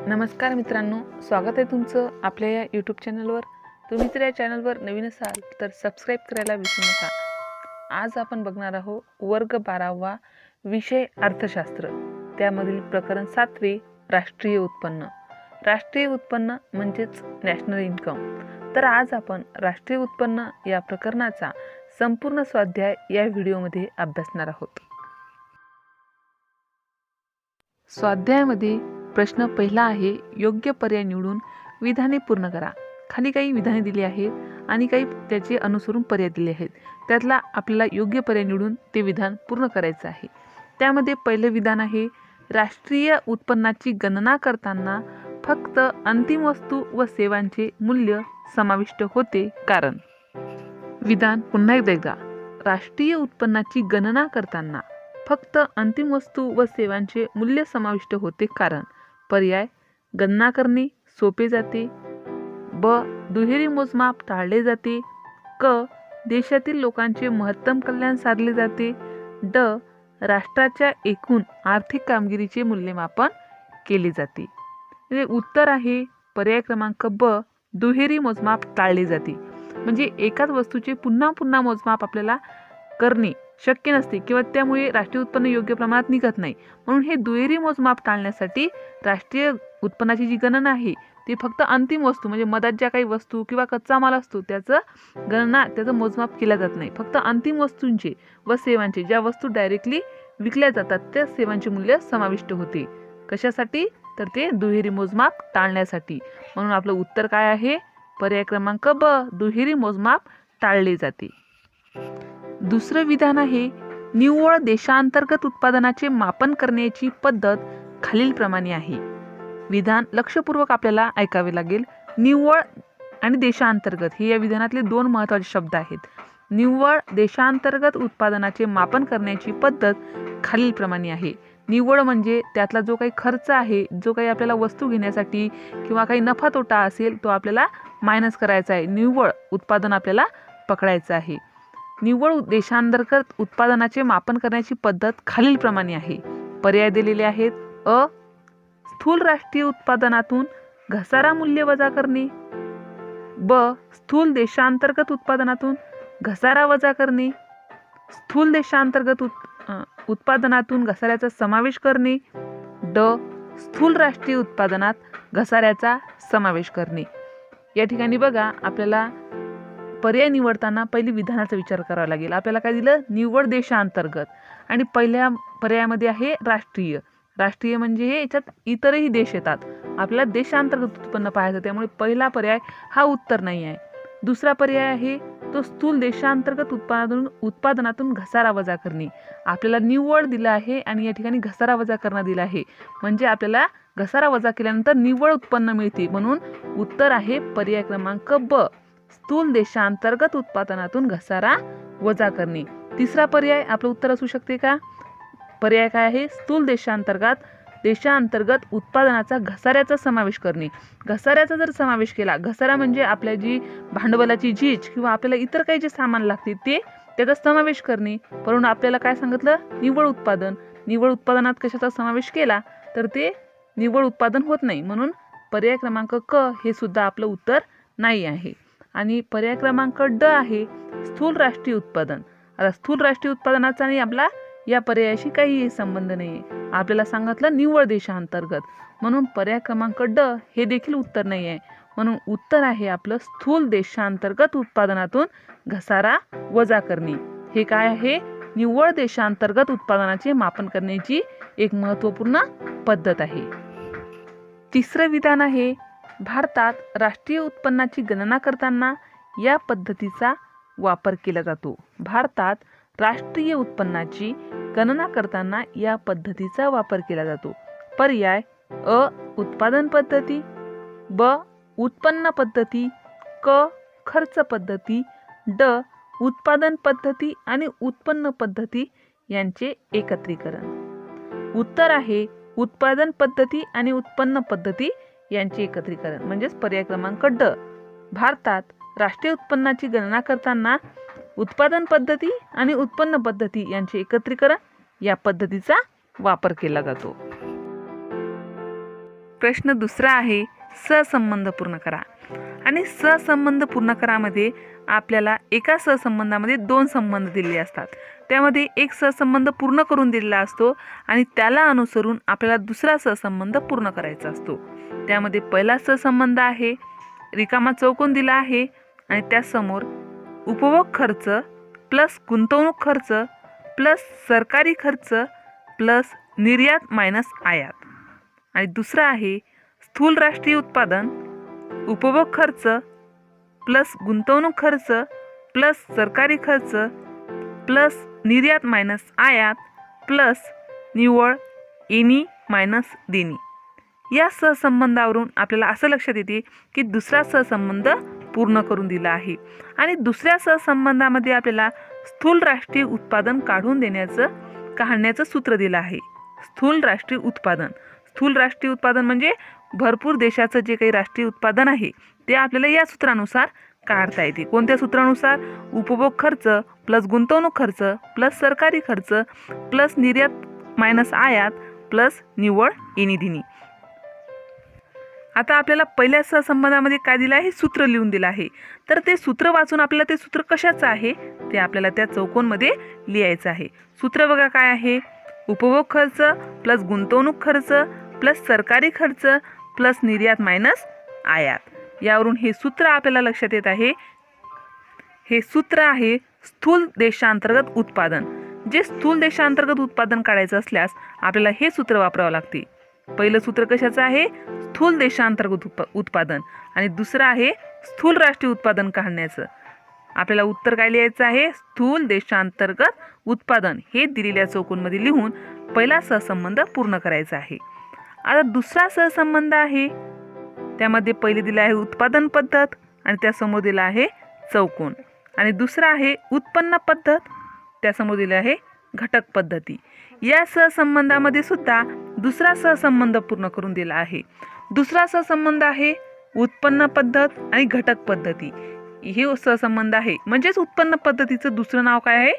नमस्कार मित्रांनो, स्वागत आहे तुमचं आपल्या या यूट्यूब चॅनलवर। तुम्ही जर या चॅनलवर नवीन असाल तर सबस्क्राईब करायला विसरू नका। आज आपण बघणार आहोत वर्ग 12वा विषय अर्थशास्त्र, त्यामधील प्रकरण 7वे राष्ट्रीय उत्पन्न। राष्ट्रीय उत्पन्न म्हणजेच नॅशनल इन्कम। तर आज आपण राष्ट्रीय उत्पन्न या प्रकरणाचा संपूर्ण स्वाध्याय या व्हिडिओमध्ये अभ्यासणार आहोत। स्वाध्यायामध्ये प्रश्न पहिला आहे, योग्य पर्याय निवडून विधाने पूर्ण करा। खाली काही विधाने दिली आहेत आणि काही त्याचे अनुसरून पर्याय दिले आहेत। त्यातला आपल्याला योग्य पर्याय निवडून ते विधान पूर्ण करायचं आहे। त्यामध्ये पहिलं विधान आहे, राष्ट्रीय उत्पन्नाची गणना करताना फक्त अंतिम वस्तू व सेवांचे मूल्य समाविष्ट होते कारण। विधान पुन्हा एकदा, राष्ट्रीय उत्पन्नाची गणना करताना फक्त अंतिम वस्तू व सेवांचे मूल्य समाविष्ट होते कारण। पर्याय, गणना करणे सोपे जाते, ब दुहेरी मोजमाप टाळले जाते, क देशातील लोकांचे महत्तम कल्याण साधले जाते, ड राष्ट्राच्या एकूण आर्थिक कामगिरीचे मूल्यमापन केले जाते। उत्तर आहे पर्याय क्रमांक ब, दुहेरी मोजमाप टाळले जाते। म्हणजे एकाच वस्तूचे पुन्हा पुन्हा मोजमाप आपल्याला करणे शक्य नसते किंवा त्यामुळे राष्ट्रीय उत्पन्न योग्य प्रमाणात निघत नाही। म्हणून हे दुहेरी मोजमाप टाळण्यासाठी राष्ट्रीय उत्पन्नाची जी गणना आहे ती फक्त अंतिम वस्तू म्हणजे मधात ज्या काही वस्तू किंवा कच्चा माल असतो त्याचं मोजमाप केलं जात नाही। फक्त अंतिम वस्तूंचे व सेवांचे, ज्या वस्तू डायरेक्टली विकल्या जातात त्या सेवांचे मूल्य समाविष्ट होते। कशासाठी? तर ते दुहेरी मोजमाप टाळण्यासाठी। म्हणून आपलं उत्तर काय आहे? पर्याय क्रमांक ब, दुहेरी मोजमाप टाळले जाते। दुसरं विधान आहे, निव्वळ देशांतर्गत उत्पादनाचे मापन करण्याची पद्धत खालीलप्रमाणे आहे। विधान लक्षपूर्वक आपल्याला ऐकावे लागेल। निव्वळ आणि देशांतर्गत हे या विधानातले दोन महत्त्वाचे शब्द आहेत। निव्वळ देशांतर्गत उत्पादनाचे मापन करण्याची पद्धत खालीलप्रमाणे आहे। निव्वळ म्हणजे त्यातला जो काही खर्च आहे, जो काही आपल्याला वस्तू घेण्यासाठी किंवा काही नफा तोटा असेल तो आपल्याला मायनस करायचा आहे। निव्वळ उत्पादन आपल्याला पकडायचं आहे। निव्वळ देशांतर्गत उत्पादनाचे मापन करण्याची पद्धत खालीलप्रमाणे आहे। पर्याय दिलेले आहेत, अ स्थूल राष्ट्रीय उत्पादनातून घसारा मूल्य वजा करणे, ब स्थूल देशांतर्गत उत्पादनातून घसारा वजा करणे, स्थूल देशांतर्गत उत्पादनातून घसाऱ्याचा समावेश करणे, ड स्थूल राष्ट्रीय उत्पादनात घसाऱ्याचा समावेश करणे। या ठिकाणी बघा, आपल्याला पर्याय निवडताना पहिली विधानाचा विचार करावा लागेल। आपल्याला काय दिलं? निव्वळ देशांतर्गत, आणि पहिल्या पर्यायामध्ये आहे राष्ट्रीय। राष्ट्रीय म्हणजे हे याच्यात इतरही देश येतात। आपल्याला देशांतर्गत उत्पन्न पाहायचं, त्यामुळे पहिला पर्याय हा उत्तर नाही आहे। दुसरा पर्याय आहे तो स्थूल देशांतर्गत उत्पादनातून घसारा वजा करणे। आपल्याला निव्वळ दिलं आहे आणि या ठिकाणी घसारा वजा करणं दिलं आहे, म्हणजे आपल्याला घसारा वजा केल्यानंतर निव्वळ उत्पन्न मिळते। म्हणून उत्तर आहे पर्याय क्रमांक ब, स्थूल देशांतर्गत उत्पादनातून घसारा वजा करणे। तिसरा पर्याय आपलं उत्तर असू शकते का? पर्याय काय आहे? स्थूल देशांतर्गत उत्पादनाचा घसाऱ्याचा समावेश करणे। घसाऱ्याचा जर समावेश केला, घसारा म्हणजे आपल्या जी भांडवलाची झीज किंवा आपल्याला इतर काही जे सामान लागते ते त्याचा समावेश करणे। परंतु आपल्याला काय सांगितलं? निव्वळ उत्पादन। निव्वळ उत्पादनात कशाचा समावेश केला तर ते निव्वळ उत्पादन होत नाही। म्हणून पर्याय क्रमांक क हे सुद्धा आपलं उत्तर नाही आहे। आणि पर्याय क्रमांक ड आहे स्थूल राष्ट्रीय उत्पादन। आता स्थूल राष्ट्रीय उत्पादनाचा आणि आपला या पर्यायाशी काहीही संबंध नाही। आपल्याला सांगितलं निव्वळ देशांतर्गत, म्हणून पर्याय क्रमांक ड हे देखील उत्तर नाही आहे। म्हणून उत्तर आहे आपलं स्थूल देशांतर्गत उत्पादनातून घसारा वजा करणे। हे काय आहे? निव्वळ देशांतर्गत उत्पादनाचे मापन करण्याची एक महत्त्वपूर्ण पद्धत आहे। तिसरं विधान आहे, भारतात राष्ट्रीय उत्पन्नाची गणना करताना या पद्धतीचा वापर केला जातो। भारतात राष्ट्रीय उत्पन्नाची गणना करताना या पद्धतीचा वापर केला जातो। पर्याय, अ उत्पादन पद्धती, ब उत्पन्न पद्धती, क खर्च पद्धती, ड उत्पादन पद्धती आणि उत्पन्न पद्धती यांचे एकत्रीकरण। उत्तर आहे उत्पादन पद्धती आणि उत्पन्न पद्धती यांचे एकत्रीकरण, म्हणजेच पर्याय क्रमांक ड। भारतात राष्ट्रीय उत्पन्नाची गणना करताना उत्पादन पद्धती आणि उत्पन्न पद्धती यांचे एकत्रीकरण या पद्धतीचा वापर केला जातो। प्रश्न दुसरा आहे सहसंबंध पूर्ण करा. आणि सहसंबंध पूर्ण करामध्ये आपल्याला एका सहसंबंधामध्ये दोन संबंध दिलेले असतात. त्यामध्ये एक सहसंबंध पूर्ण करून दिलेला असतो आणि त्याला अनुसरून आपल्याला दुसरा सहसंबंध पूर्ण करायचा असतो. त्यामध्ये पहिला सहसंबंध आहे रिकामा चौकोन दिला आहे आणि त्यासमोर उपभोग खर्च प्लस गुंतवणूक खर्च प्लस सरकारी खर्च प्लस निर्यात मायनस आयात. आणि दुसरा आहे स्थूल राष्ट्रीय उत्पादन उपभोग खर्च प्लस गुंतवणूक खर्च प्लस सरकारी खर्च प्लस निर्यात मायनस आयात प्लस निव्वळ येणी मायनस देणी. या सहसंबंधावरून आपल्याला असं लक्षात येते की दुसरा सहसंबंध पूर्ण करून दिला आहे. आणि दुसऱ्या सहसंबंधामध्ये आपल्याला स्थूल राष्ट्रीय उत्पादन काढण्याचं सूत्र दिलं आहे. स्थूल राष्ट्रीय उत्पादन म्हणजे भरपूर देशाचं जे काही राष्ट्रीय उत्पादन आहे ते आपल्याला या सूत्रानुसार काढता येते. कोणत्या सूत्रानुसार? उपभोग खर्च प्लस गुंतवणूक खर्च प्लस सरकारी खर्च प्लस निर्यात मायनस आयात प्लस निव्वळ येणी देणी. आता आपल्याला पहिल्या सहसंबंधामध्ये काय दिलं आहे? सूत्र लिहून दिलं आहे. तर ते सूत्र वाचून आपल्याला ते सूत्र कशाचं आहे ते आपल्याला त्या चौकोनमध्ये लिहायचं आहे. सूत्र बघा काय आहे? उपभोग खर्च प्लस गुंतवणूक खर्च प्लस सरकारी खर्च प्लस निर्यात मायनस आयात. यावरून हे सूत्र आपल्याला लक्षात येत आहे. हे सूत्र आहे स्थूल देशांतर्गत उत्पादन. जे स्थूल देशांतर्गत उत्पादन काढायचं असल्यास आपल्याला हे सूत्र वापरावं लागते. पहिलं सूत्र कशाचं आहे? स्थूल देशांतर्गत उत्पादन आणि दुसरं आहे स्थूल राष्ट्रीय उत्पादन काढण्याचं. आपल्याला उत्तर काय लिहायचं आहे? स्थूल देशांतर्गत उत्पादन हे दिलेल्या चौकोनमध्ये लिहून पहिला सहसंबंध पूर्ण करायचा आहे. आता दुसरा सहसंबंध आहे त्यामध्ये पहिले दिलं आहे उत्पादन पद्धत आणि त्यासमोर दिला आहे चौकोन. आणि दुसरा आहे उत्पन्न पद्धत, त्यासमोर दिलं आहे घटक पद्धती. या सहसंबंधामध्ये सुद्धा दुसरा सहसंबंध पूर्ण करून दिला आहे. दुसरा सहसंबंध आहे उत्पन्न पद्धत आणि घटक पद्धती. हे सहसंबंध आहे म्हणजेच उत्पन्न पद्धतीचं दुसरं नाव काय आहे?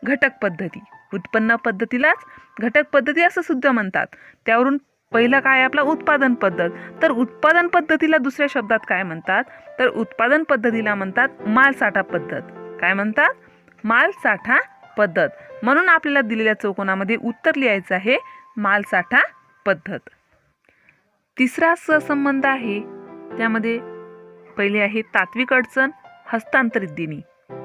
घटक पद्धती. उत्पन्न पद्धतीलाच घटक पद्धती असं सुद्धा म्हणतात. त्यावरून पहिला काय आपला उत्पादन पद्धत. तर उत्पादन पद्धतीला दुसऱ्या शब्दात काय म्हणतात? तर उत्पादन पद्धतीला म्हणतात मालसाठा पद्धत. काय म्हणतात? मालसाठा पद्धत. म्हणून आपल्याला दिलेल्या चौकोनामध्ये उत्तर लिहायचं आहे मालसाठा पद्धत. तिसरा सहसंबंध आहे त्यामध्ये पहिले आहे तात्विक अडचण हस्तांतरित देणी.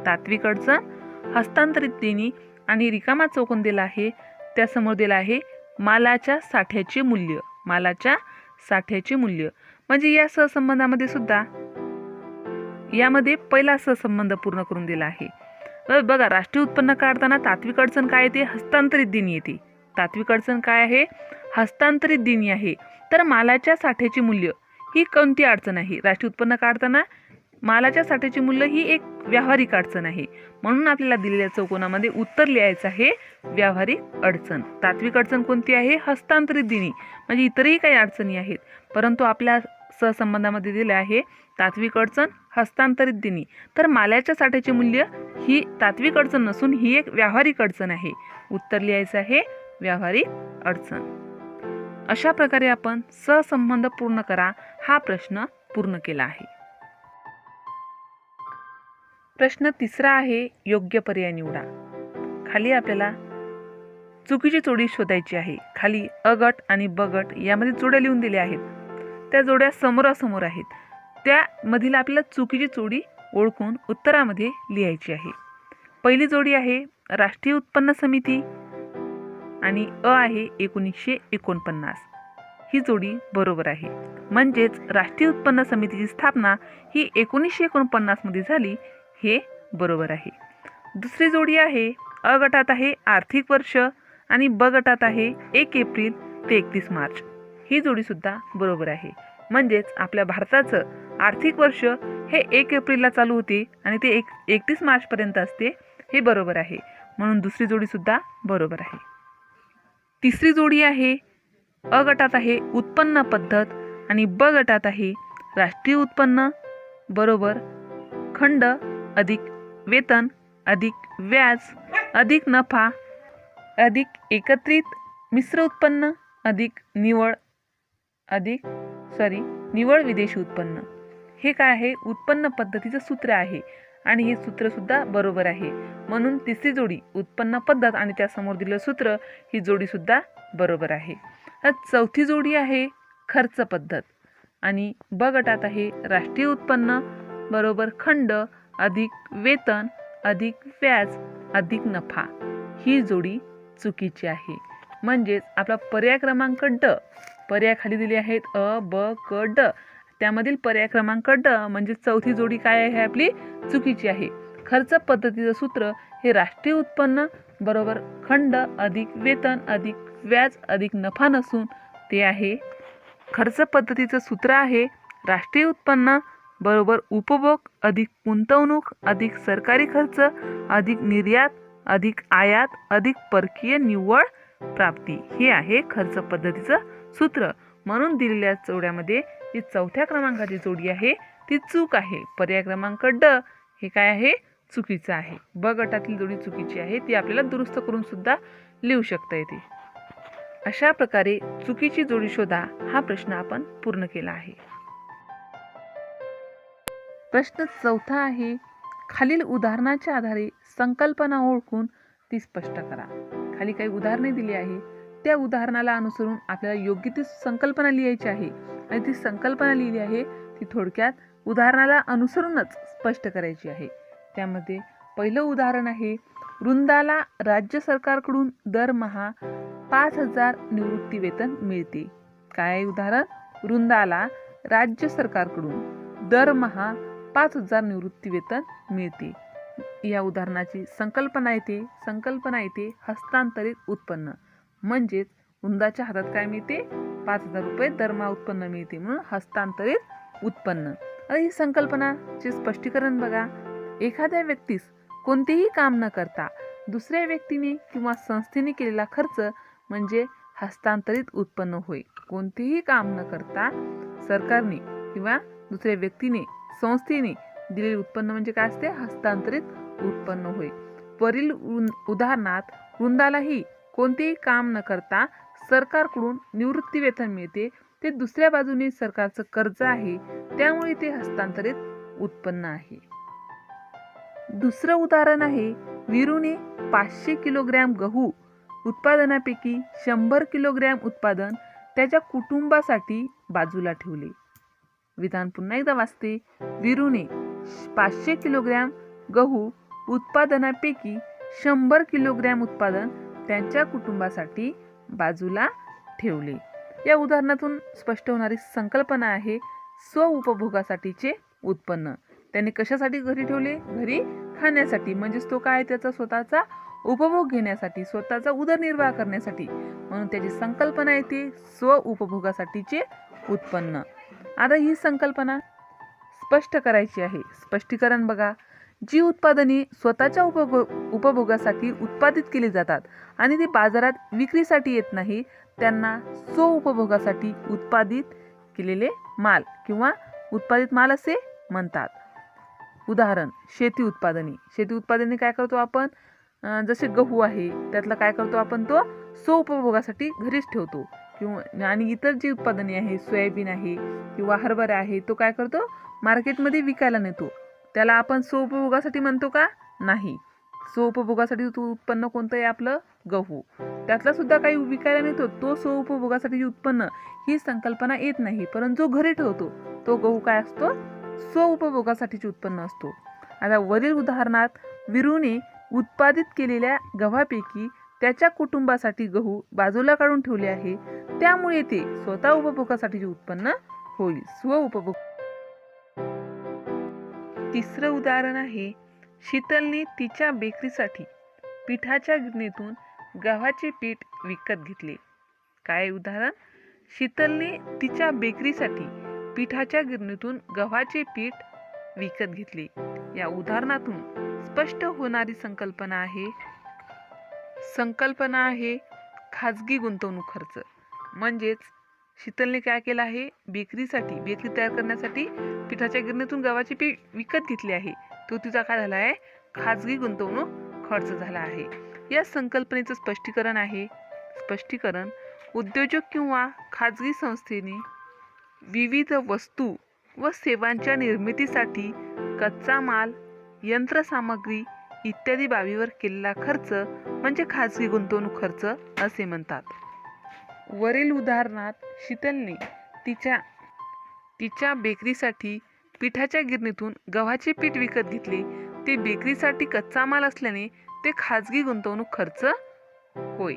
तात्विक अडचण हस्तांतरित देणी आणि रिकामा चौकोन दिला आहे त्यासमोर दिला आहे मालाच्या साठ्याचे मूल्य. मालाच्या साठ्याचे मूल्य म्हणजे या सहसंबंधामध्ये सुद्धा यामध्ये पहिला सहसंबंध पूर्ण करून दिला आहे. बघा राष्ट्रीय उत्पन्न काढताना तात्विक अडचण काय येते? हस्तांतरित देणी येते. तात्विक अडचण काय आहे? हस्तांतरित देणी आहे. तर मालाच्या साठ्याचे मूल्य ही कोणती अडचण आहे? राष्ट्रीय उत्पन्न काढताना मालाच्या साठ्याचे मूल्य ही एक व्यावहारिक अडचण आहे. म्हणून आपल्याला दिलेल्या चौकोनामध्ये उत्तर लिहायचं आहे व्यावहारिक अडचण. तात्विक अडचण कोणती आहे? हस्तांतरित देणी. म्हणजे इतरही काही अडचणी आहेत परंतु आपल्या सहसंबंधामध्ये दिले आहे तात्विक अडचण हस्तांतरित देणी. तर मालाच्या साठ्याचे मूल्य ही तात्विक अडचण नसून ही एक व्यावहारिक अडचण आहे. उत्तर लिहायचं आहे व्यावहारिक अडचण. अशा प्रकारे आपण सहसंबंध पूर्ण करा हा प्रश्न पूर्ण केला आहे. प्रश्न तिसरा आहे योग्य पर्याय निवडा. खाली आपल्याला चुकीची जोडी शोधायची आहे. खाली अ गट आणि ब गट यामध्ये जोड्या लिहून दिल्या आहेत. त्या जोड्या समोरासमोर आहेत. त्यामधील आपल्याला चुकीची जोडी ओळखून उत्तरामध्ये लिहायची आहे. पहिली जोडी आहे राष्ट्रीय उत्पन्न समिती आणि अ आहे 1949. ही जोडी बरोबर आहे. म्हणजेच राष्ट्रीय उत्पन्न समितीची स्थापना ही 1949 मध्ये झाली हे बरोबर आहे. दुसरी जोडी आहे अ गटात आहे आर्थिक वर्ष आणि ब गटात आहे 1 एप्रिल ते 31 मार्च. ही जोडी सुद्धा बरोबर आहे. म्हणजेच आपल्या भारताचं आर्थिक वर्ष हे 1 एप्रिलला चालू होते आणि ते 31 मार्च पर्यंत असते हे बरोबर आहे. म्हणून दुसरी जोडी सुद्धा बरोबर आहे. तिसरी जोडी आहे अ गटात आहे उत्पन्न पद्धत आणि ब गटात आहे राष्ट्रीय उत्पन्न बरोबर खंड अधिक वेतन अधिक व्याज अधिक नफा अधिक एकत्रित मिश्र उत्पन्न अधिक निव्वळ अधिक निव्वळ विदेशी उत्पन्न. हे काय आहे? उत्पन्न पद्धतीचं सूत्र आहे आणि हे सूत्र सुद्धा बरोबर आहे. म्हणून तिसरी जोडी उत्पन्न पद्धत आणि त्यासमोर दिलेलं सूत्र ही जोडी सुद्धा बरोबर आहे. चौथी जोडी आहे खर्च पद्धत आणि ब गटात आहे राष्ट्रीय उत्पन्न बरोबर खंड अधिक वेतन अधिक व्याज अधिक नफा. ही जोडी चुकीची आहे. म्हणजेच आपला पर्याय क्रमांक ड, पर्याय खाली दिले आहेत अ ब क ड, त्यामधील पर्याय क्रमांक ड म्हणजे चौथी जोडी काय आहे आपली चुकीची आहे. खर्च पद्धतीचं सूत्र हे राष्ट्रीय उत्पन्न बरोबर खंड अधिक वेतन अधिक व्याज अधिक नफा नसून ते आहे खर्च पद्धतीचं सूत्र आहे राष्ट्रीय उत्पन्न बरोबर उपभोग अधिक गुंतवणूक अधिक सरकारी खर्च अधिक निर्यात अधिक आयात अधिक परकीय निव्वळ प्राप्ती. हे आहे खर्च पद्धतीचं सूत्र. म्हणून दिलेल्या जोड्यामध्ये जी चौथ्या क्रमांकाची जोडी आहे ती चूक आहे. पर्याय क्रमांक ड हे काय आहे चुकीचं आहे. ब गटातील जोडी चुकीची आहे, ती आपल्याला दुरुस्त करून सुद्धा लिहू शकता येते. अशा प्रकारे चुकीची जोडी शोधा हा प्रश्न आपण पूर्ण केला आहे. प्रश्न चौथा आहे खालील उदाहरणाच्या आधारे संकल्पना ओळखून ती स्पष्ट करा. खाली काही उदाहरणे दिली आहे, त्या उदाहरणाला अनुसरून आपल्याला योग्य ती संकल्पना लिहायची आहे आणि ती संकल्पना लिहिली आहे ती थोडक्यात उदाहरणाला अनुसरूनच स्पष्ट करायची आहे. त्यामध्ये पहिलं उदाहरण आहे वृंदाला राज्य सरकारकडून दरमहा 5,000 निवृत्ती वेतन मिळते. काय उदाहरण? वृंदाला राज्य सरकारकडून दरमहा 5,000 निवृत्ती वेतन मिळते. या उदाहरणाची संकल्पना येते हस्तांतरित उत्पन्न. म्हणजेच वृंदाच्या हातात काय मिळते? 5,000 रुपये दरमहा उत्पन्न मिळते, म्हणून हस्तांतरित उत्पन्न. आता ही संकल्पनाचे स्पष्टीकरण बघा. एखाद्या व्यक्तीस कोणतेही काम न करता दुसऱ्या व्यक्तीने किंवा संस्थेने केलेला खर्च म्हणजे हस्तांतरित उत्पन्न होय. कोणतेही काम न करता सरकारने किंवा दुसऱ्या व्यक्तीने संस्थेने दिलेले उत्पन्न म्हणजे काय असते? हस्तांतरित उत्पन्न होय. वरील उदाहरणात वृंदालाही कोणतेही काम न करता सरकारकडून निवृत्ती वेतन मिळते. ते दुसऱ्या बाजूने सरकारचं कर्ज आहे, त्यामुळे ते हस्तांतरित उत्पन्न आहे. दुसरं उदाहरण आहे वीरूने 500 किलोग्रॅम गहू उत्पादनापैकी 100 किलोग्रॅम उत्पादन त्याच्या कुटुंबासाठी बाजूला ठेवले. विधान पुन्हा एकदा वाचते. वीरूने 500 किलोग्रॅम गहू उत्पादनापैकी 100 किलोग्रॅम उत्पादन त्यांच्या कुटुंबासाठी बाजूला ठेवले. या उदाहरणातून स्पष्ट होणारी संकल्पना आहे स्वउपभोगासाठीचे उत्पन्न. त्याने कशासाठी घरी ठेवले? घरी खाण्यासाठी, म्हणजेच तो काय त्याचा स्वतःचा उपभोग घेण्यासाठी, स्वतःचा उदरनिर्वाह करण्यासाठी, म्हणून त्याची संकल्पना येते स्वउपभोगासाठीचे उत्पन्न. आता ही संकल्पना स्पष्ट करायची आहे. स्पष्टीकरण बघा. जी उत्पादने स्वतःच्या उपभोगासाठी उत्पादित केली जातात आणि ती बाजारात विक्रीसाठी येत नाही त्यांना स्वउपभोगासाठी उत्पादित केलेले माल किंवा उत्पादित माल असे म्हणतात. उदाहरण शेती उत्पादने. शेती उत्पादने काय करतो आपण? जसे गहू आहे त्यातला काय करतो आपण? तो स्वउपभोगासाठी घरीच ठेवतो. किंवा आणि इतर जी उत्पादने आहे सोयाबीन आहे किंवा हरभरा आहे तो काय करतो? मार्केटमध्ये विकायला नेतो. त्याला आपण स्वउपभोगासाठी म्हणतो का? नाही. स्वउपभोगासाठी उत्पन्न कोणतं आहे? आपलं गहू. त्यातला सुद्धा काही विकायला नेतो, तो स्वउपभोगासाठी उत्पन्न ही संकल्पना येत नाही. परंतु जो घरी ठेवतो तो गहू काय असतो? स्वउपभोगासाठीचे उत्पन्न असतो. आता वरील उदाहरणात वीरूने उत्पादित केलेल्या गव्हापैकी त्याच्या कुटुंबासाठी गहू बाजूला काढून ठेवले आहे, त्यामुळे ते स्वतः उपभोगासाठीचे उत्पन्न होईल. स्वउपभोग. तिसरं उदाहरण आहे शीतलने तिच्या बेकरीसाठी पिठाच्या गिरणीतून गव्हाचे पीठ विकत घेतले. काय उदाहरण? शीतलने तिच्या बेकरीसाठी पिठाच्या गिरणीतून गव्हाचे पीठ विकत घेतले. या उदाहरणातून स्पष्ट होणारी संकल्पना आहे खाजगी गुंतवणूक खर्च. म्हणजेच शीतलने काय केलं आहे? बेकरी तयार करण्यासाठी पिठाच्या गिरणीतून गव्हाचे पीठ विकत घेतले आहे. तो तिचा काय झाला आहे? खाजगी गुंतवणूक खर्च झाला आहे. या संकल्पनेचं स्पष्टीकरण उद्योजक किंवा खाजगी संस्थेने विविध वस्तू व सेवांच्या निर्मितीसाठी कच्चा माल, यंत्रसामग्री इत्यादी बाबीवर केलेला खर्च म्हणजे खाजगी गुंतवणूक खर्च असे म्हणतात. वरील उदाहरणात शीतलने तिच्या बेकरीसाठी पिठाच्या गिरणीतून गव्हाचे पीठ विकत घेतले. ते बेकरीसाठी कच्चा माल असल्याने ते खाजगी गुंतवणूक खर्च होय.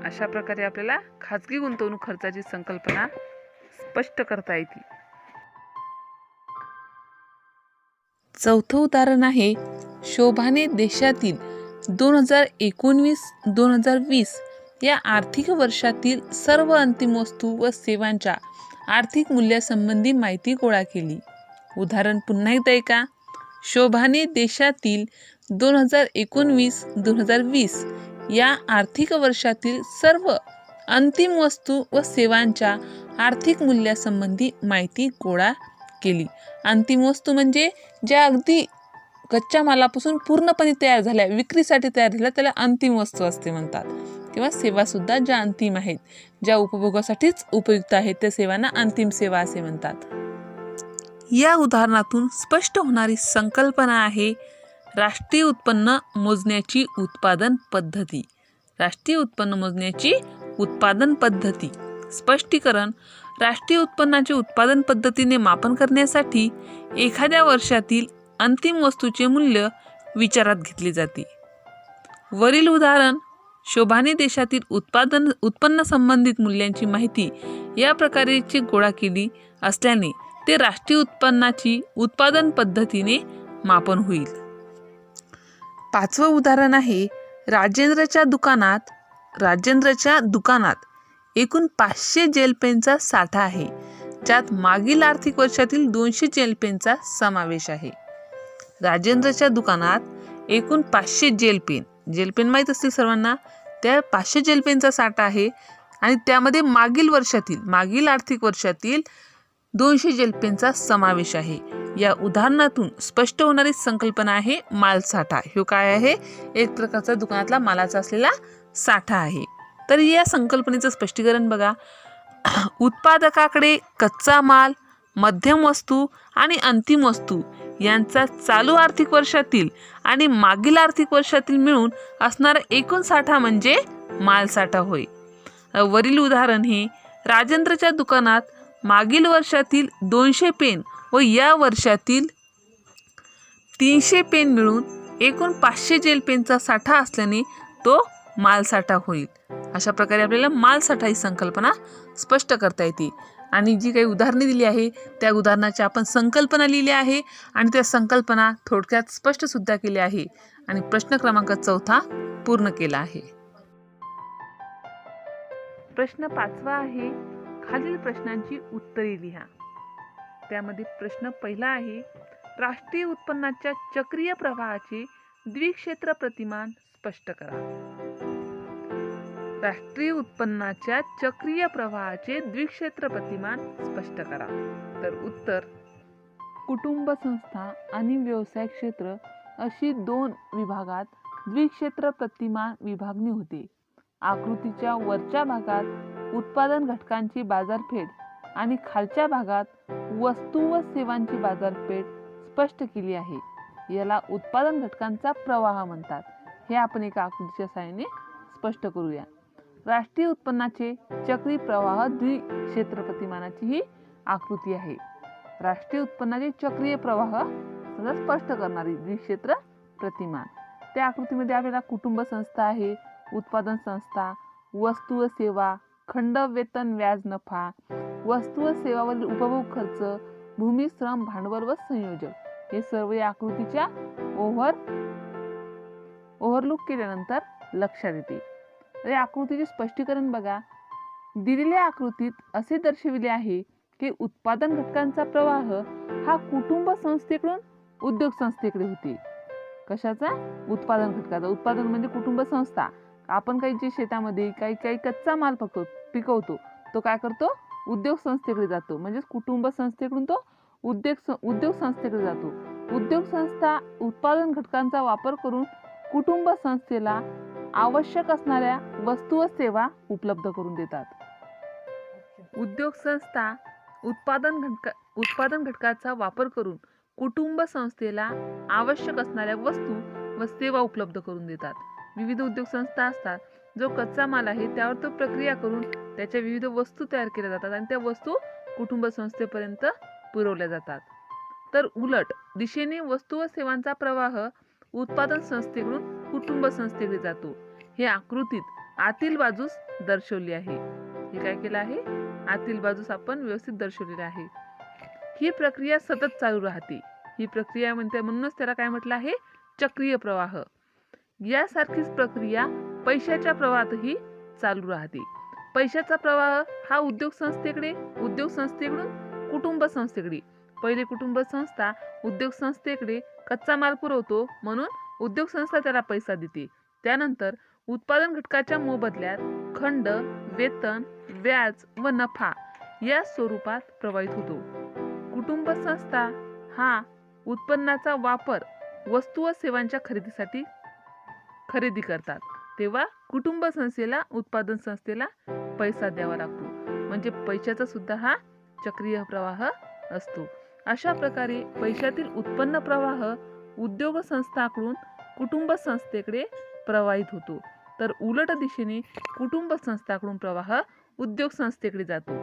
अशा प्रकारे आपल्याला खाजगी गुंतवणूक खर्चाची संकल्पना स्पष्ट करता येते. चौथं उदाहरण आहे, शोभाने देशातील 2019-2020 या आर्थिक वर्षातील सर्व अंतिम वस्तू व सेवांच्या आर्थिक मूल्यासंबंधी माहिती गोळा केली. उदाहरण पुन्हा एकदा ऐका. शोभाने देशातील 2019-2020 या आर्थिक वर्षातील सर्व अंतिम वस्तू व सेवांच्या आर्थिक मूल्यासंबंधी माहिती गोळा केली. अंतिम वस्तू म्हणजे ज्या अगदी कच्च्या मालापासून पूर्णपणे तयार झाल्या, विक्रीसाठी तयार झाल्या, त्याला अंतिम वस्तू असते म्हणतात. किंवा सेवासुद्धा ज्या अंतिम आहेत, ज्या उपभोगासाठीच उपयुक्त आहेत, त्या सेवांना अंतिम सेवा असे म्हणतात. या उदाहरणातून स्पष्ट होणारी संकल्पना आहे राष्ट्रीय उत्पन्न मोजण्याची उत्पादन पद्धती. राष्ट्रीय उत्पन्न मोजण्याची उत्पादन पद्धती. स्पष्टीकरण: राष्ट्रीय उत्पन्नाचे उत्पादन पद्धतीने मापन करण्यासाठी एखाद्या वर्षातील अंतिम वस्तूचे मूल्य विचारात घेतले जाते. वरील उदाहरण: शोभाने देशातील उत्पन्न संबंधित मूल्यांची माहिती या प्रकारची गोळा केली असल्याने ते राष्ट्रीय उत्पन्नाची उत्पादन पद्धतीने मापन होईल. पाचवं उदाहरण आहे, राजेंद्रच्या दुकानात एकूण 500 जेल पेनचा साठा आहे, ज्यात मागील आर्थिक वर्षातील 200 जेल पेनचा समावेश आहे. राजेंद्रच्या दुकानात एकूण 500 जेल पेन माहीत असतील सर्वांना, त्या 500 जेल पेनचा साठा आहे आणि त्यामध्ये मागील आर्थिक वर्षातील 200 जेल पेनचा समावेश आहे. या उदाहरणातून स्पष्ट होणारी संकल्पना आहे मालसाठा. हे काय आहे? एक प्रकारचा दुकानातला मालाचा असलेला साठा आहे. तर या संकल्पनेचं स्पष्टीकरण बघा. उत्पादकाकडे कच्चा माल, मध्यम वस्तू आणि अंतिम वस्तू यांचा चालू आर्थिक वर्षातील आणि मागील आर्थिक वर्षातील मिळून असणारा एकूण साठा म्हणजे मालसाठा होय. वरील उदाहरण हे राजेंद्रच्या दुकानात मागील वर्षातील 200 पेन व या वर्षातील 300 पेन मिळून एकूण 500 जेल पेनचा साठा असल्याने तो मालसाठा होईल. अशा प्रकारे आपल्याला मालसाठा ही संकल्पना स्पष्ट करता येते. आणि जी काही उदाहरणे दिली आहे त्या उदाहरणाची आपण संकल्पना लिहिली आहे आणि त्या संकल्पना थोडक्यात स्पष्ट सुद्धा केल्या आहे आणि प्रश्न क्रमांक 4 पूर्ण केला आहे. प्रश्न 5 आहे, खालील प्रश्नांची उत्तरे लिहा. त्यामध्ये प्रश्न पहिला आहे, राष्ट्रीय उत्पन्नाच्या चक्रीय प्रवाहाचे द्विक्षेत्र प्रतिमान स्पष्ट करा. राष्ट्रीय उत्पन्नाच्या चक्रीय प्रवाहाचे द्विक्षेत्र प्रतिमान स्पष्ट करा. तर उत्तर: कुटुंब, संस्था आणि व्यवसाय क्षेत्र अशी 2 विभागात द्विक्षेत्र प्रतिमान विभागणी होते. आकृतीच्या वरच्या भागात उत्पादन घटकांची बाजारपेठ आणि खालच्या भागात वस्तू व सेवांची बाजारपेठ स्पष्ट केली आहे. याला उत्पादन घटकांचा प्रवाह म्हणतात. हे आपण एका आकृतीच्या सहाय्याने स्पष्ट करूया. राष्ट्रीय उत्पन्नाचे चक्री प्रवाह द्विक्षेत्र प्रतिमानाची ही आकृती आहे. राष्ट्रीय उत्पन्नाचे चक्रीय प्रवाह स्पष्ट करणारी द्विक्षेत्र प्रतिमान. त्या आकृतीमध्ये आपल्याला कुटुंब संस्था आहे, उत्पादन संस्था, वस्तू व सेवा, खंड, वेतन, व्याज, नफा, वस्तू व सेवावरील उपभोग खर्च, भूमी, श्रम, भांडवल व संयोजक हे सर्व या आकृतीच्या ओव्हरलुक केल्यानंतर लक्षात येते. या आकृतीचे स्पष्टीकरण बघा. दिलेल्या आकृतीत असे दर्शविले आहे की उत्पादन घटकांचा प्रवाह हा कुटुंब संस्थेकडून उद्योग संस्थेकडे होते. कशाचा? उत्पादन घटकाचा. उत्पादन म्हणजे कुटुंब संस्था. आपण काही जे शेतामध्ये काही कच्चा माल पिकवतो तो काय करतो? उद्योग संस्थेकडे जातो. म्हणजे कुटुंब संस्थेकडून तो उद्योग संस्थेकडे जातो. उद्योग संस्था उत्पादन घटकांचा वापर करून कुटुंब संस्थेला आवश्यक असणाऱ्या वस्तू व सेवा उपलब्ध करून देतात. उद्योग संस्था उत्पादन घटकाचा वापर करून कुटुंब संस्थेला आवश्यक असणाऱ्या वस्तू व सेवा उपलब्ध करून देतात. विविध उद्योग संस्था असतात, जो कच्चा माल आहे त्यावर तो प्रक्रिया करून त्याच्या विविध वस्तू तयार केल्या जातात आणि त्या वस्तू कुटुंब संस्थेपर्यंत पुरवल्या जातात. तर उलट दिशेने वस्तू व सेवांचा प्रवाह उत्पादन संस्थेकडून कुटुंब संस्थेकडे जातो. हे आकृतीत आतील बाजूस दर्शवले आहे. हे काय केलं आहे? आतील बाजूस आपण व्यवस्थित दर्शवलेले आहे. ही प्रक्रिया सतत चालू राहते. ही प्रक्रिया म्हणूनच त्याला काय म्हटलं आहे? चक्रीय प्रवाह. यासारखीच प्रक्रिया पैशाच्या प्रवाहातही चालू राहते. पैशाचा प्रवाह हा उद्योग संस्थेकडून कुटुंब संस्थेकडे. पहिले कुटुंब संस्था उद्योग संस्थेकडे कच्चा माल पुरवतो, म्हणून उद्योग संस्था त्याला पैसा देते. त्यानंतर उत्पादन घटकाच्या मोबदल्यात खंड, वेतन, व्याज व नफा या स्वरूपात प्रवाहित होतो. कुटुंब संस्था हा उत्पन्नाचा वापर वस्तू व सेवांच्या खरेदी करतात, तेव्हा कुटुंब संस्थेला उत्पादन संस्थेला पैसा द्यावा लागतो. म्हणजे पैशाचा सुद्धा हा चक्रीय प्रवाह असतो. अशा प्रकारे पैशातील उत्पन्न प्रवाह उद्योग संस्थांकडून कुटुंब संस्थेकडे प्रवाहित होतो, तर उलट दिशेने कुटुंब संस्थांकडून प्रवाह उद्योग संस्थेकडे जातो.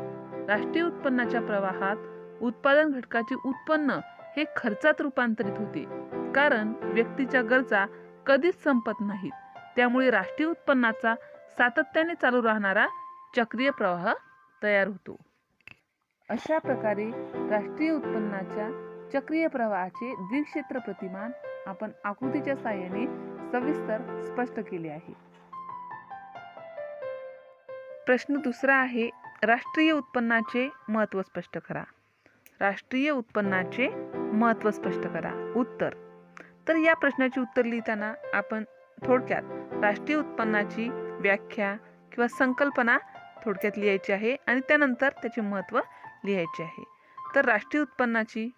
राष्ट्रीय उत्पन्नाच्या प्रवाहात उत्पादन घटकाचे उत्पन्न हे खर्चात रूपांतरित होते, कारण व्यक्तीच्या गरजा कधीच संपत नाहीत. त्यामुळे राष्ट्रीय उत्पन्नाचा सातत्याने चालू राहणारा चक्रीय प्रवाह तयार होतो. अशा प्रकारे राष्ट्रीय उत्पन्नाच्या चक्रीय प्रवाहाचे द्विक्षेत्र प्रतिमान आपण आकृतीच्या साहाय्याने सविस्तर स्पष्ट केले आहे. प्रश्न दुसरा आहे, राष्ट्रीय उत्पन्नाचे महत्त्व स्पष्ट करा. राष्ट्रीय उत्पन्नाचे महत्त्व स्पष्ट करा. उत्तर. तर या प्रश्नाचे उत्तर लिहिताना आपण थोडक्यात राष्ट्रीय उत्पन्नाची व्याख्या किंवा संकल्पना थोडक्यात लिहायची आहे आणि त्यानंतर त्याचे महत्त्व लिहायचे आहे. तर राष्ट्रीय उत्पन्नाची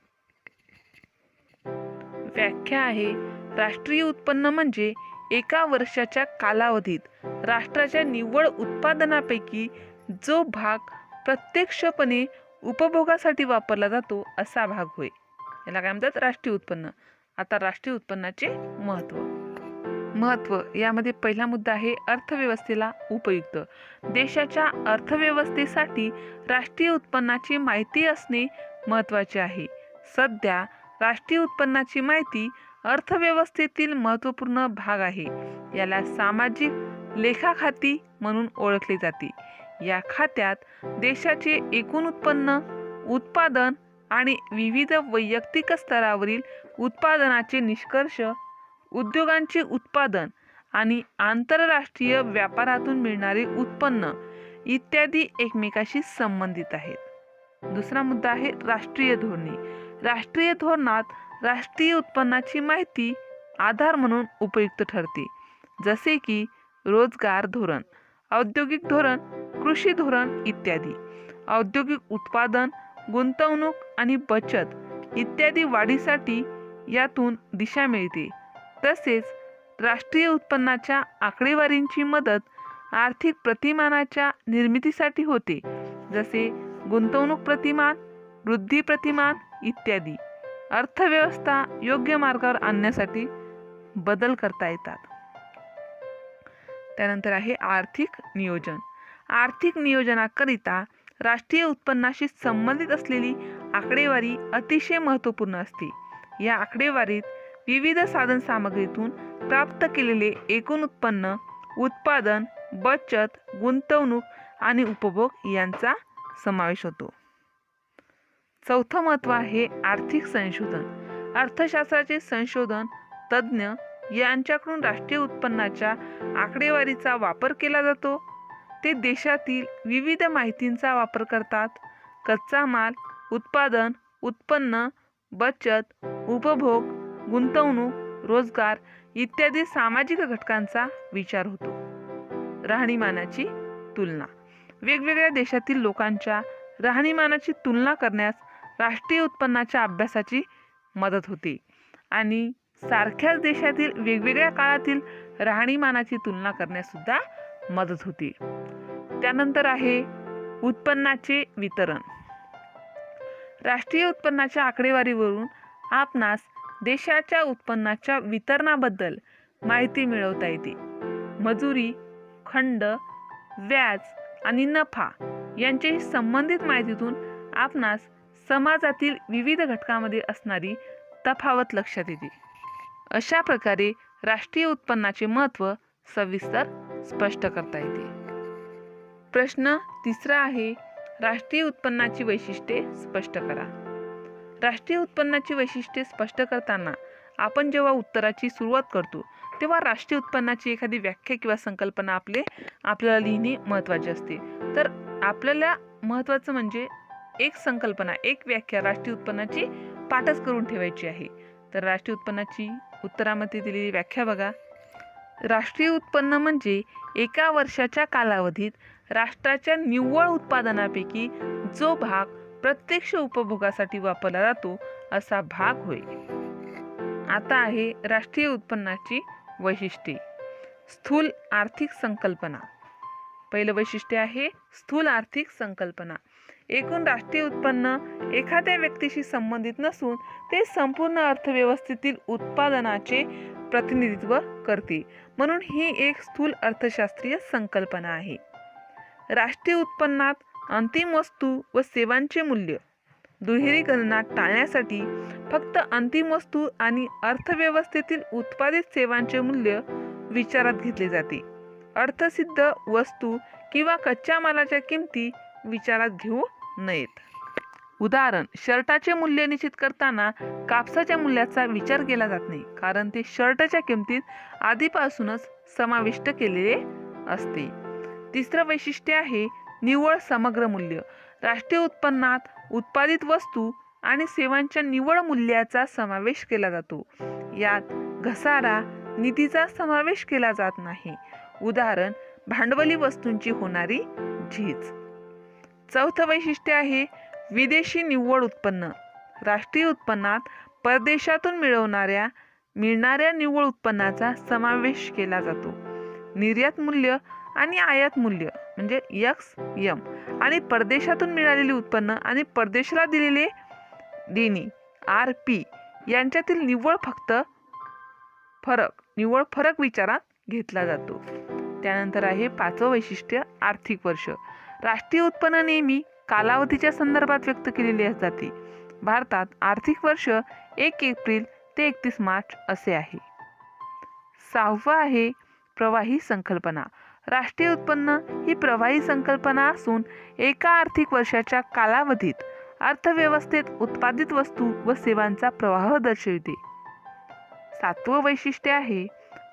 व्याख्या आहे, राष्ट्रीय उत्पन्न म्हणजे एका वर्षाच्या कालावधीत राष्ट्राच्या निव्वळ उत्पादनापैकी जो भाग प्रत्यक्षपणे उपभोगासाठी वापरला जातो असा भाग होय. याला काय म्हणतात? राष्ट्रीय उत्पन्न. आता राष्ट्रीय उत्पन्नाचे महत्त्व यामध्ये पहिला मुद्दा आहे अर्थव्यवस्थेला उपयुक्त. देशाच्या अर्थव्यवस्थेसाठी राष्ट्रीय उत्पन्नाची माहिती असणे महत्त्वाचे आहे. सध्या राष्ट्रीय उत्पन्नाची माहिती अर्थव्यवस्थेतील महत्त्वपूर्ण भाग आहे. याला सामाजिक लेखाखाती म्हणून ओळखले जाते. या खात्यात देशाचे एकूण उत्पन्न, उत्पादन आणि विविध वैयक्तिक स्तरावरील उत्पादनाचे निष्कर्ष, उद्योगांचे उत्पादन आणि आंतरराष्ट्रीय व्यापारातून मिळणारे उत्पन्न इत्यादी एकमेकाशी संबंधित आहेत. दुसरा मुद्दा आहे राष्ट्रीय धोरणे. राष्ट्रीय धोरणात राष्ट्रीय उत्पन्नाची माहिती आधार म्हणून उपयुक्त ठरते, जसे की रोजगार धोरण, औद्योगिक धोरण, कृषी धोरण इत्यादी. औद्योगिक उत्पादन, गुंतवणूक आणि बचत इत्यादी वाढीसाठी यातून दिशा मिळते. तसेच राष्ट्रीय उत्पन्नाच्या आकडेवारींची मदत आर्थिक प्रतिमानाच्या निर्मितीसाठी होते, जसे गुंतवणूक प्रतिमान, वृद्धी प्रतिमान इत्यादी. अर्थव्यवस्था योग्य मार्गावर आणण्यासाठी बदल करता येतात. त्यानंतर आहे आर्थिक नियोजन. आर्थिक नियोजनाकरिता राष्ट्रीय उत्पन्नाशी संबंधित असलेली आकडेवारी अतिशय महत्त्वपूर्ण असते. या आकडेवारीत विविध साधन सामग्रीतून प्राप्त केलेले एकूण उत्पन्न, उत्पादन, बचत, गुंतवणूक आणि उपभोग यांचा समावेश होतो. चौथं महत्त्व आहे आर्थिक संशोधन. अर्थशास्त्राचे संशोधन तज्ज्ञ यांच्याकडून राष्ट्रीय उत्पन्नाच्या आकडेवारीचा वापर केला जातो. ते देशातील विविध माहितींचा वापर करतात. कच्चा माल, उत्पादन, उत्पन्न, बचत, उपभोग, गुंतवणूक, रोजगार इत्यादी सामाजिक घटकांचा विचार होतो. राहणीमानाची तुलना. वेगवेगळ्या देशातील लोकांच्या राहणीमानाची तुलना करण्यास राष्ट्रीय उत्पन्नाच्या अभ्यासाची मदत होते आणि सारख्याच देशातील वेगवेगळ्या काळातील राहणीमानाची तुलना करण्यास सुद्धा मदत होते. त्यानंतर आहे उत्पन्नाचे वितरण. राष्ट्रीय उत्पन्नाच्या आकडेवारीवरून आपणास देशाच्या उत्पन्नाच्या वितरणाबद्दल माहिती मिळवता येते. मजुरी, खंड, व्याज आणि नफा यांच्याशी संबंधित माहितीतून आपणास समाजातील विविध घटकांमध्ये असणारी तफावत लक्षात येते. अशा प्रकारे राष्ट्रीय उत्पन्नाचे महत्त्व सविस्तर स्पष्ट करता येते. प्रश्न तिसरा आहे, राष्ट्रीय उत्पन्नाची वैशिष्ट्ये स्पष्ट करा. राष्ट्रीय उत्पन्नाची वैशिष्ट्ये स्पष्ट करताना आपण जेव्हा उत्तराची सुरुवात करतो तेव्हा राष्ट्रीय उत्पन्नाची एखादी व्याख्या किंवा संकल्पना आपल्याला लिहिणे महत्त्वाचे असते. तर आपल्याला महत्त्वाचं म्हणजे एक संकल्पना, एक व्याख्या राष्ट्रीय उत्पन्नाची पाठच करून ठेवायची आहे. तर राष्ट्रीय उत्पन्नाची उत्तरामध्ये दिलेली व्याख्या बघा. राष्ट्रीय उत्पन्न म्हणजे एका वर्षाच्या कालावधीत राष्ट्राच्या निव्वळ उत्पादनापैकी जो भाग प्रत्यक्ष उपभोगासाठी वापरला जातो असा भाग होय. आता आहे राष्ट्रीय उत्पन्नाची वैशिष्ट्ये. स्थूल आर्थिक संकल्पना. पहिलं वैशिष्ट्य आहे स्थूल आर्थिक संकल्पना. एकूण राष्ट्रीय उत्पन्न एखाद्या व्यक्तीशी संबंधित नसून ते संपूर्ण अर्थव्यवस्थेतील उत्पादनाचे प्रतिनिधित्व करते, म्हणून ही एक स्थूल अर्थशास्त्रीय संकल्पना आहे. राष्ट्रीय उत्पन्नात अंतिम वस्तू व सेवांचे मूल्य दुहेरी गणना टाळण्यासाठी फक्त अंतिम वस्तू आणि अर्थव्यवस्थेतील उत्पादित सेवांचे मूल्य विचारात घेतले जाते. अर्थसिद्ध वस्तू किंवा कच्च्या मालाच्या किमती विचारात घेऊ नयेत. उदाहरण, शर्टाचे मूल्य निश्चित करताना कापसाच्या मूल्याचा विचार केला जात नाही, कारण ते शर्टच्या किमतीत आधीपासूनच समाविष्ट केलेले असते. तिसरं वैशिष्ट्य आहे निव्वळ समग्र मूल्य. राष्ट्रीय उत्पन्नात उत्पादित वस्तू आणि सेवांच्या निव्वळ मूल्याचा समावेश केला जातो. यात घसारा, निधीचा समावेश केला जात नाही. उदाहरण, भांडवली वस्तूंची होणारी झीज. चौथं वैशिष्ट्य आहे विदेशी निव्वळ उत्पन्न. राष्ट्रीय उत्पन्नात परदेशातून मिळणाऱ्या निव्वळ उत्पन्नाचा समावेश केला जातो. निर्यात मूल्य आणि आयात मूल्य म्हणजे XM आणि परदेशातून मिळालेले उत्पन्न आणि परदेशाला दिलेले देणी RP यांच्यातील निव्वळ फरक विचारात घेतला जातो. त्यानंतर आहे पाचवं वैशिष्ट्य आर्थिक वर्ष. राष्ट्रीय उत्पन्न नेहमी कालावधीच्या संदर्भात व्यक्त केलेले जाते. भारतात आर्थिक वर्ष 1 एप्रिल ते 31 मार्च असे आहे. सहावं आहे प्रवाही संकल्पना. राष्ट्रीय उत्पन्न ही प्रवाही संकल्पना असून एका आर्थिक वर्षाच्या कालावधीत अर्थव्यवस्थेत उत्पादित वस्तू व सेवांचा प्रवाह दर्शविते. सातवं वैशिष्ट्य आहे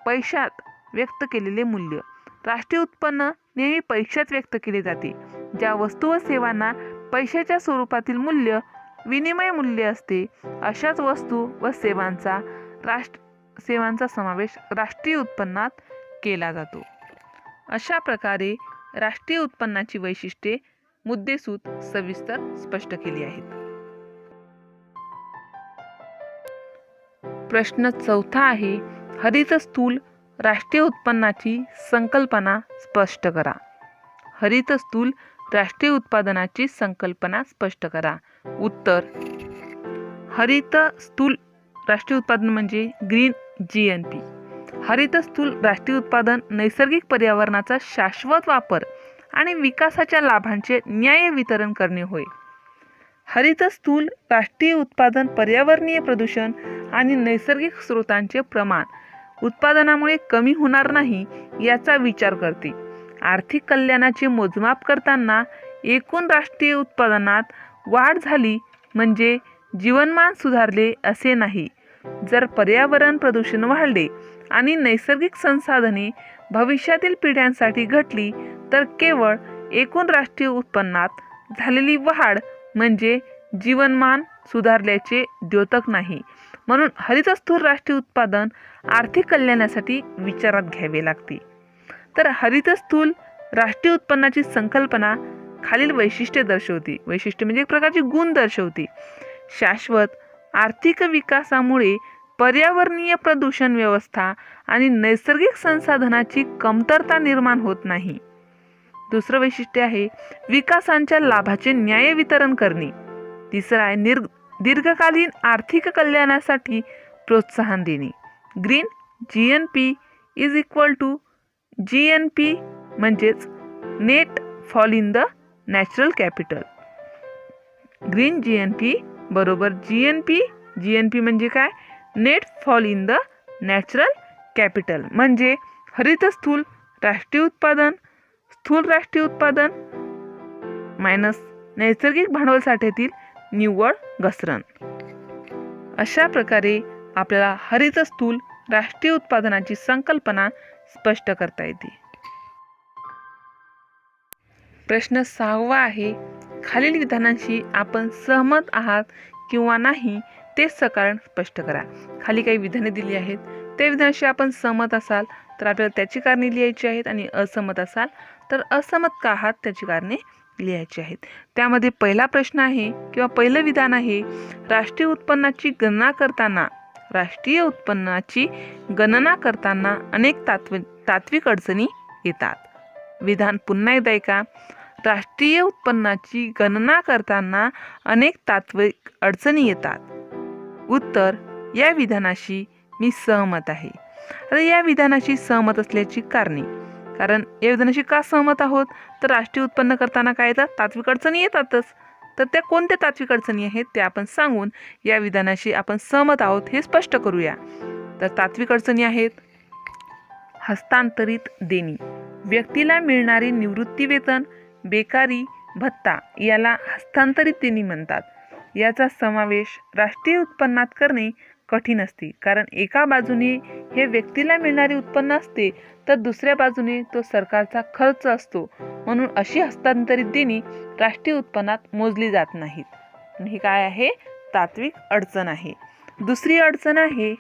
पैशात व्यक्त केलेले मूल्य. राष्ट्रीय उत्पन्न नेहमी पैशात व्यक्त केले जाते. ज्या वस्तू व सेवांना पैशाच्या स्वरूपातील मूल्य, विनिमय मूल्य असते, अशाच वस्तू व सेवांचा समावेश राष्ट्रीय उत्पन्नात केला जातो. अशा प्रकारे राष्ट्रीय उत्पन्नाची वैशिष्ट्ये मुद्देसूद सविस्तर स्पष्ट केली आहेत. प्रश्न चौथा आहे हरित स्थूल राष्ट्रीय उत्पन्नाची संकल्पना स्पष्ट करा. हरित स्थूल राष्ट्रीय उत्पादनाची संकल्पना स्पष्ट करा. उत्तर, हरित स्थूल राष्ट्रीय उत्पादन म्हणजे ग्रीन GNP. हरित स्थूल राष्ट्रीय उत्पादन नैसर्गिक पर्यावरणाचा शाश्वत वापर आणि विकासाच्या लाभांचे न्याय्य वितरण करणे होय. हरित स्थूल राष्ट्रीय उत्पादन पर्यावरणीय प्रदूषण आणि नैसर्गिक स्रोतांचे प्रमाण उत्पादनामुळे कमी होणार नाही याचा विचार करते. आर्थिक कल्याणाचे मोजमाप करताना एकूण राष्ट्रीय उत्पादनात वाढ झाली म्हणजे जीवनमान सुधारले असे नाही. जर पर्यावरण प्रदूषण वाढले आणि नैसर्गिक संसाधने भविष्यातील पिढ्यांसाठी घटली तर केवळ एकूण राष्ट्रीय उत्पन्नात झालेली वाढ म्हणजे जीवनमान सुधारल्याचे द्योतक नाही. म्हणून हरित स्थूल राष्ट्रीय उत्पादन आर्थिक कल्याणासाठी विचारात घ्यावे लागते. तर हरित स्थूल राष्ट्रीय उत्पन्नाची संकल्पना खालील वैशिष्ट्ये दर्शवते. वैशिष्ट्य म्हणजे एक प्रकारची गुण दर्शवते. शाश्वत आर्थिक विकासामुळे पर्यावरणीय प्रदूषण व्यवस्था आणि नैसर्गिक संसाधनाची कमतरता निर्माण होत नाही. दुसरं वैशिष्ट्य आहे विकासांच्या लाभाचे न्याय्य वितरण करणे. तिसरा आहे दीर्घकालीन आर्थिक कल्याणासाठी प्रोत्साहन देणे. Green GNP is equal to GNP म्हणजेच net fall in the natural capital. Green GNP बरोबर GNP म्हणजे काय? Net fall in the natural capital म्हणजे हरित स्थूल राष्ट्रीय उत्पादन मायनस नैसर्गिक भांडवल साठ्यातील निव्वळ घसरण. अशा प्रकारे आपल्याला हरित स्थूल राष्ट्रीय उत्पादनाची संकल्पना स्पष्ट करता येते. प्रश्न 6वा आहे, खालील विधानांशी आपण सहमत आहात किंवा नाही ते सकारण स्पष्ट करा. खाली काही विधाने दिली आहेत. त्या विधानाशी आपण सहमत असाल तर आपल्याला त्याची कारणे लिहायची आहेत आणि असहमत असाल तर असहमत का आहात त्याची कारणे लिहायची आहेत. त्यामध्ये पहिला प्रश्न आहे किंवा पहिलं विधान आहे, राष्ट्रीय उत्पन्नाची गणना करताना अनेक तात्विक अडचणी येतात. विधान पुन्हा एकदा ऐका. राष्ट्रीय उत्पन्नाची गणना करताना अनेक तात्विक अडचणी येतात. उत्तर, या विधानाशी मी सहमत आहे. आता या विधानाशी सहमत असल्याची कारणे. कारण या विधानाशी का सहमत आहोत तर राष्ट्रीय उत्पन्न करताना काय येतात? तात्विक अडचणी येतातच. तर त्या कोणत्या तात्विक अडचणी आहेत ते आपण सांगून या विधानाशी आपण सहमत आहोत हे स्पष्ट करूया. तर तात्विक अडचणी आहेत, हस्तांतरित देणी. व्यक्तीला मिळणारे निवृत्ती वेतन, बेकारी भत्ता याला हस्तांतरित देणी म्हणतात. याचा समावेश राष्ट्रीय उत्पन्नात करणे कठीण असते, कारण एका बाजूने हे व्यक्तीला मिळणारे उत्पन्न असते तर दुसऱ्या बाजूने तो सरकारचा खर्च असतो. म्हणून अशी हस्तांतरित देणी राष्ट्रीय उत्पन्नात मोजली जात नाहीत. ही काय आहे? तात्विक अडचण आहे. दुसरी अडचण आहे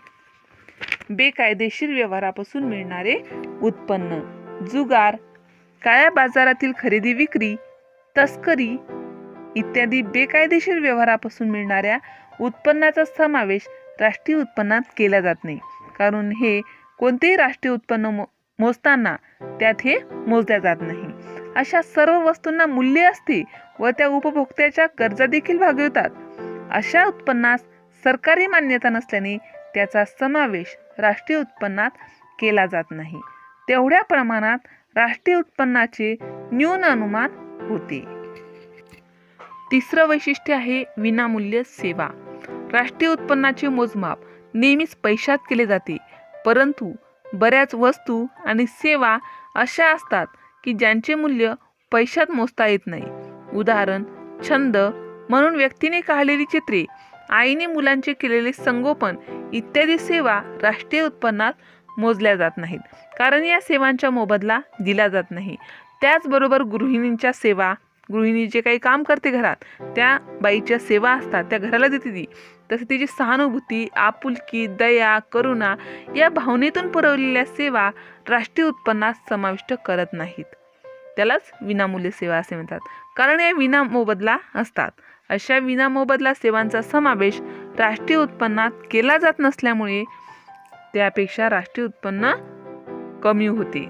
बेकायदेशीर व्यवहारापासून मिळणारे उत्पन्न. जुगार, काळ्या बाजारातील खरेदी विक्री, तस्करी इत्यादी बेकायदेशीर व्यवहारापासून मिळणाऱ्या उत्पन्नाचा समावेश राष्ट्रीय उत्पन्नात केला जात नाही, कारण हे कोणतेही राष्ट्रीय उत्पन्न मोजताना त्यात हे मोजल्या जात नाही. अशा सर्व वस्तूंना मूल्य असते व त्या उपभोक्त्याच्या गरजा देखील भागवतात. अशा उत्पन्नास सरकारी मान्यता नसल्याने त्याचा समावेश राष्ट्रीय उत्पन्नात केला जात नाही. तेवढ्या प्रमाणात राष्ट्रीय उत्पन्नाचे न्यून अनुमान होते. तिसरं वैशिष्ट्य आहे विनामूल्य सेवा. राष्ट्रीय उत्पन्नाचे मोजमाप नेहमीच पैशात केले जाते, परंतु बऱ्याच वस्तू आणि सेवा अशा असतात की ज्यांचे मूल्य पैशात मोजता येत नाही. उदाहरण, छंद म्हणून व्यक्तीने काढलेली चित्रे, आईने मुलांचे केलेले संगोपन इत्यादी सेवा राष्ट्रीय उत्पन्नात मोजल्या जात नाहीत, कारण या सेवांचा मोबदला दिला जात नाही. त्याचबरोबर गृहिणींच्या सेवा, गृहिणी जे काही काम करते घरात त्या बाईच्या सेवा असतात त्या घराला देते ती. तसं तिची सहानुभूती, आपुलकी, दया, करुणा या भावनेतून पुरवलेल्या सेवा राष्ट्रीय उत्पन्नात समाविष्ट करत नाहीत. त्यालाच विनामूल्य सेवा असे म्हणतात, कारण या विनामोबदला असतात. अशा विनामोबदला सेवांचा समावेश राष्ट्रीय उत्पन्नात केला जात नसल्यामुळे त्यापेक्षा राष्ट्रीय उत्पन्न कमी होते.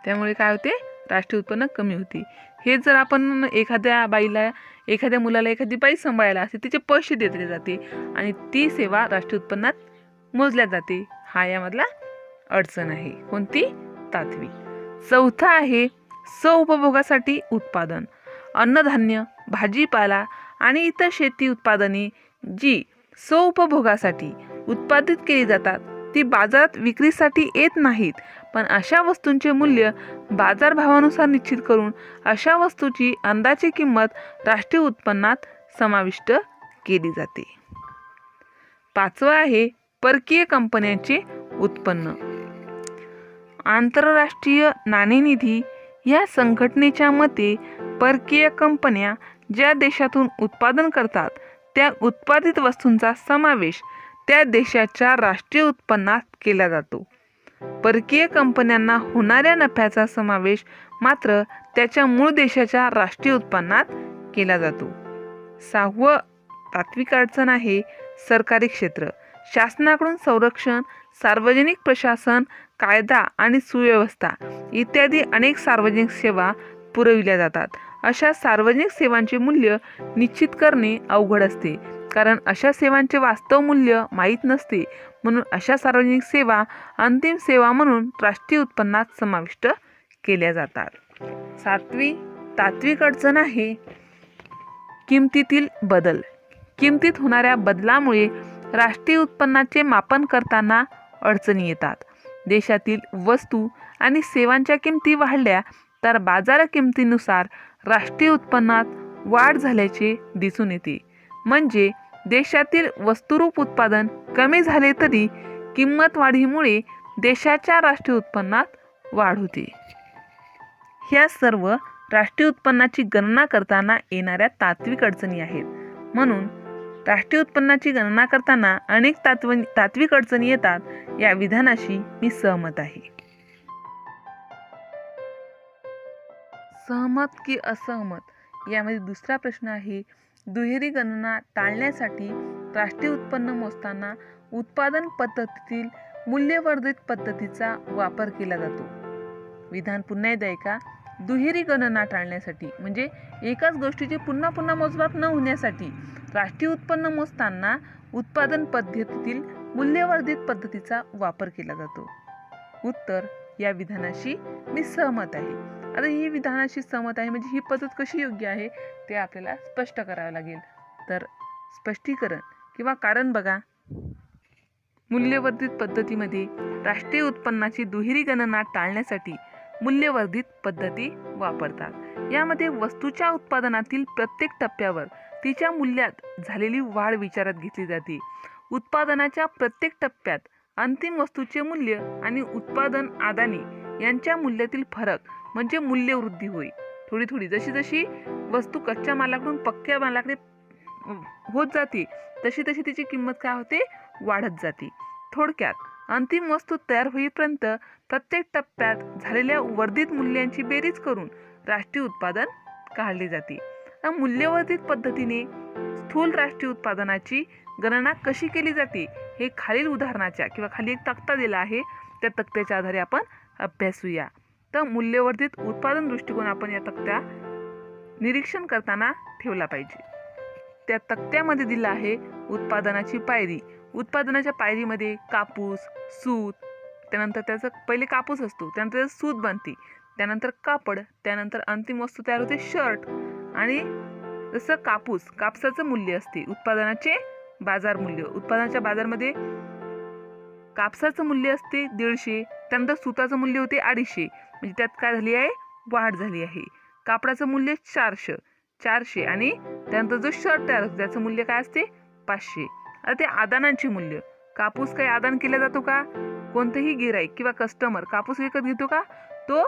त्यामुळे काय होते? राष्ट्रीय उत्पन्न कमी होते. हे जर आपण एखाद्या मुलाला एखादी बाई सांभाळायला असते, तिचे पैसे देतले जाते आणि ती सेवा राष्ट्रीय उत्पन्नात मोजल्या जाते. हा यामधला अडचण आहे. कोणती? तात्विक. चौथा आहे उपभोगासाठी उत्पादन. अन्नधान्य, भाजीपाला आणि इतर शेती उत्पादने जी उपभोगासाठी उत्पादित केली जातात ती बाजारात विक्रीसाठी येत नाहीत, पण अशा वस्तूंचे मूल्य बाजारभावानुसार निश्चित करून अशा वस्तूची अंदाजे किंमत राष्ट्रीय उत्पन्नात समाविष्ट केली जाते. पाचवा आहे परकीय कंपन्यांचे उत्पन्न. आंतरराष्ट्रीय नाणेनिधी या संघटनेच्या मते परकीय कंपन्या ज्या देशातून उत्पादन करतात त्या उत्पादित वस्तूंचा समावेश त्या देशाच्या राष्ट्रीय उत्पन्नात केला जातो. परकीय कंपन्यांना होणाऱ्या नफ्याचा समावेश मात्र त्याच्या मूळ देशाच्या राष्ट्रीय उत्पन्नात केला जातो. 6वं तात्विक अडचण आहे सरकारी क्षेत्र. शासनाकडून संरक्षण, सार्वजनिक प्रशासन, कायदा आणि सुव्यवस्था इत्यादी अनेक सार्वजनिक सेवा पुरविल्या जातात. अशा सार्वजनिक सेवांचे मूल्य निश्चित करणे अवघड असते, कारण अशा सेवांचे वास्तव मूल्य माहीत नसते. म्हणून अशा सार्वजनिक सेवा अंतिम सेवा म्हणून राष्ट्रीय उत्पन्नात समाविष्ट केल्या जातात. 7वी तात्विक अडचण आहे किमतीतील बदल. किमतीत होणाऱ्या बदलामुळे राष्ट्रीय उत्पन्नाचे मापन करताना अडचणी येतात. देशातील वस्तू आणि सेवांच्या किमती वाढल्या तर बाजार किमतीनुसार राष्ट्रीय उत्पन्नात वाढ झाल्याचे दिसून येते. म्हणजे देशातील वस्तुरूप उत्पादन कमी झाले तरी किंमत वाढीमुळे देशाच्या राष्ट्रीय उत्पन्नात वाढ होते. ह्या सर्व राष्ट्रीय उत्पन्नाची गणना करताना येणाऱ्या तात्विक अडचणी आहेत. म्हणून राष्ट्रीय उत्पन्नाची गणना करताना अनेक तात्विक अडचणी येतात. या विधानाशी मी सहमत आहे. सहमत की असहमत यामध्ये दुसरा प्रश्न आहे, दुहेरी गणना टाळण्यासाठी राष्ट्रीय उत्पन्न मोजताना उत्पादन पद्धतीतील मूल्यवर्धित पद्धतीचा वापर केला जातो. विधान पुन्हा एकदा ऐका. दुहेरी गणना टाळण्यासाठी म्हणजे एकाच गोष्टीचे पुन्हा पुन्हा मोजमाप न होण्यासाठी राष्ट्रीय उत्पन्न मोजताना उत्पादन पद्धतीतील मूल्यवर्धित पद्धतीचा वापर केला जातो. उत्तर, या विधानाशी मी सहमत आहे. आता ही विधानाशी सहमत आहे म्हणजे ही पद्धत कशी योग्य आहे ते आपल्याला स्पष्ट करावे लागेल. तर स्पष्टीकरण किंवा कारण बघा. मूल्यवर्धित पद्धतीमध्ये राष्ट्रीय उत्पन्नाची दुहेरी गणना टाळण्यासाठी मूल्यवर्धित पद्धती वापरतात. यामध्ये वस्तूच्या उत्पादनातील प्रत्येक टप्प्यावर तिच्या मूल्यात झालेली वाढ विचारात घेतली जाते. उत्पादनाच्या प्रत्येक टप्प्यात अंतिम वस्तूचे मूल्य आणि उत्पादन आदाने यांच्या मूल्यातील फरक म्हणजे मूल्यवृद्धी होय. थोडी थोडी जशी जशी वस्तू कच्च्या मालाकडून पक्क्या मालाकडे होत जाते तशी तशी तिची किंमत काय होते, वाढत जाते. थोडक्यात अंतिम वस्तू तयार होईपर्यंत प्रत्येक टप्प्यात झालेल्या वर्धित मूल्यांची बेरीज करून राष्ट्रीय उत्पादन काढले जाते. मूल्यवर्धित पद्धतीने स्थूल राष्ट्रीय उत्पादनाची गणना कशी केली जाते हे खालील उदाहरणाच्या किंवा खाली एक तक्ता दिला आहे त्या तक्त्याच्या आधारे आपण अभ्यासूया. तर मूल्यवर्धित उत्पादन दृष्टिकोन आपण या तक्त्या निरीक्षण करताना ठेवला पाहिजे. त्या तक्त्यामध्ये दिला आहे उत्पादनाची पायरी. उत्पादनाच्या पायरीमध्ये कापूस, सूत, त्यानंतर त्याचं पहिले कापूस असतो, त्यानंतर सूत बनते, त्यानंतर कापड, त्यानंतर अंतिम वस्तू तयार होते शर्ट. आणि जसं कापसाचं मूल्य असते, उत्पादनाचे बाजार मूल्य. उत्पादनाच्या बाजारमध्ये कापसाचं मूल्य असते 150, त्यानंतर सुताचं मूल्य होते 250. म्हणजे त्यात काय झाली आहे, वाढ झाली आहे. कापडाचं मूल्य 400 आणि त्यानंतर जो शर्ट तयार होतो त्याचं मूल्य काय असते 500. आता ते आदानांचे मूल्य, कापूस काही आदान केला जातो का, कोणतेही गिराईक किंवा कस्टमर कापूस विकत घेतो का, तो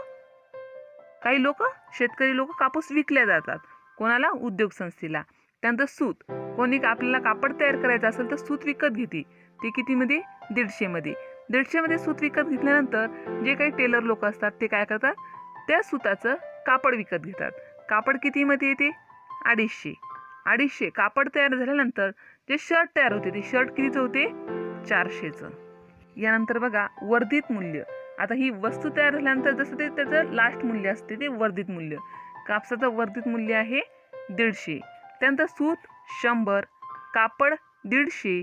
काही लोक शेतकरी लोक कापूस विकल्या जातात कोणाला, उद्योग संस्थेला. त्यानंतर सूत, कोणी आपल्याला कापड तयार करायचं असेल तर सूत विकत घेते, ते कितीमध्ये 150 मध्ये. 150 मध्ये सूत विकत घेतल्यानंतर जे काही टेलर लोक असतात ते काय करतात, त्या सूताचं कापड विकत घेतात. कापड कितीमध्ये येते 250. कापड तयार झाल्यानंतर जे शर्ट तयार होते ते शर्ट कितीचं होते 400चं. यानंतर बघा वर्धित मूल्य. आता ही वस्तू तयार झाल्यानंतर जसं ते त्याचं लास्ट मूल्य असते ते वर्धित मूल्य. कापसाचं वर्धित मूल्य आहे 150, त्यानंतर सूत 100, कापड 150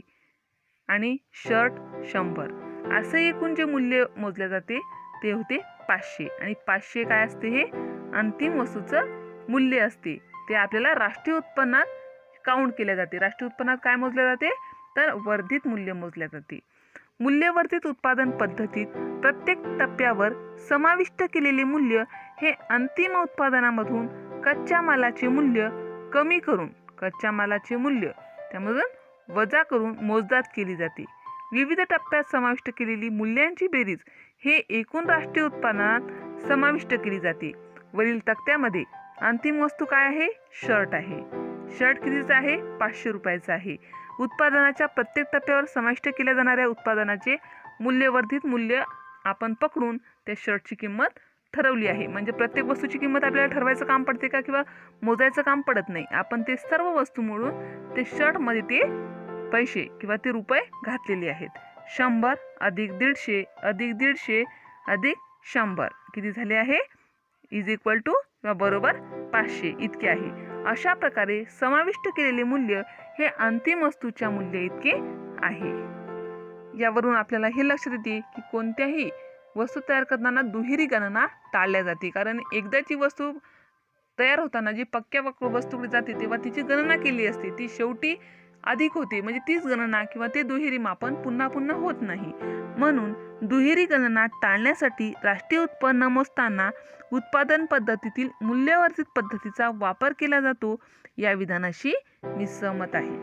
आणि शर्ट 100. असं एकूण जे मूल्य मोजले जाते ते होते 500. आणि 500 काय असते, हे अंतिम वस्तूचं मूल्य असते. ते आपल्याला राष्ट्रीय उत्पन्नात काउंट केले जाते. राष्ट्रीय उत्पन्नात काय मोजले जाते, तर वर्धित मूल्य मोजले जाते. मूल्यवर्धित उत्पादन पद्धतीत प्रत्येक टप्प्यावर समाविष्ट केलेले मूल्य हे अंतिम उत्पादनामधून कच्च्या मालाचे मूल्य कमी करून कच्च्या मालाचे मूल्य त्यामधून वजा करून मोजदाद केली जाते. विविध टप्प्यात समाविष्ट केलेली मूल्यांची बेरीज हे एकूण राष्ट्रीय उत्पादनात समाविष्ट केली जाते. वरील तक्त्यामध्ये अंतिम वस्तू काय आहे, शर्ट आहे. शर्ट कितीचा आहे, 500 रुपयाचा आहे. उत्पादनाच्या प्रत्येक टप्प्यावर समाविष्ट केल्या जाणाऱ्या उत्पादनाचे मूल्यवर्धित मूल्य आपण पकडून त्या शर्टची किंमत ठरवली आहे. म्हणजे प्रत्येक वस्तूची किंमत आपल्याला ठरवायचं काम पडते का किंवा मोजायचं काम पडत नाही. आपण ते सर्व वस्तू मोडून ते शर्टमध्ये ते पैसे किंवा ते रुपये घातलेले आहेत. 100 अधिक 150 अधिक 150 अधिक 100 किती झाले आहे, इज इक्वल टू किंवा बरोबर 500 इतके आहे. अशा प्रकारे समाविष्ट केलेले मूल्य हे अंतिम वस्तूच्या मूल्य इतके आहे. यावरून आपल्याला हे लक्षात येते की कोणत्याही वस्तू तयार करताना दुहेरी गणना टाळल्या जाते, कारण एकदाची वस्तू तयार होताना जी पक्क्या वस्तूकडे जाते तेव्हा तिची गणना केली असते, ती शेवटी अधिक होते, म्हणजे तीच गणना किंवा ते दुहेरी मापन पुन्हा पुन्हा होत नाही. म्हणून दुहेरी गणना टाळण्यासाठी राष्ट्रीय उत्पन्न मोजताना उत्पादन पद्धतीतील मूल्यवर्धित पद्धतीचा वापर केला जातो. या विधानाशी मी सहमत आहे.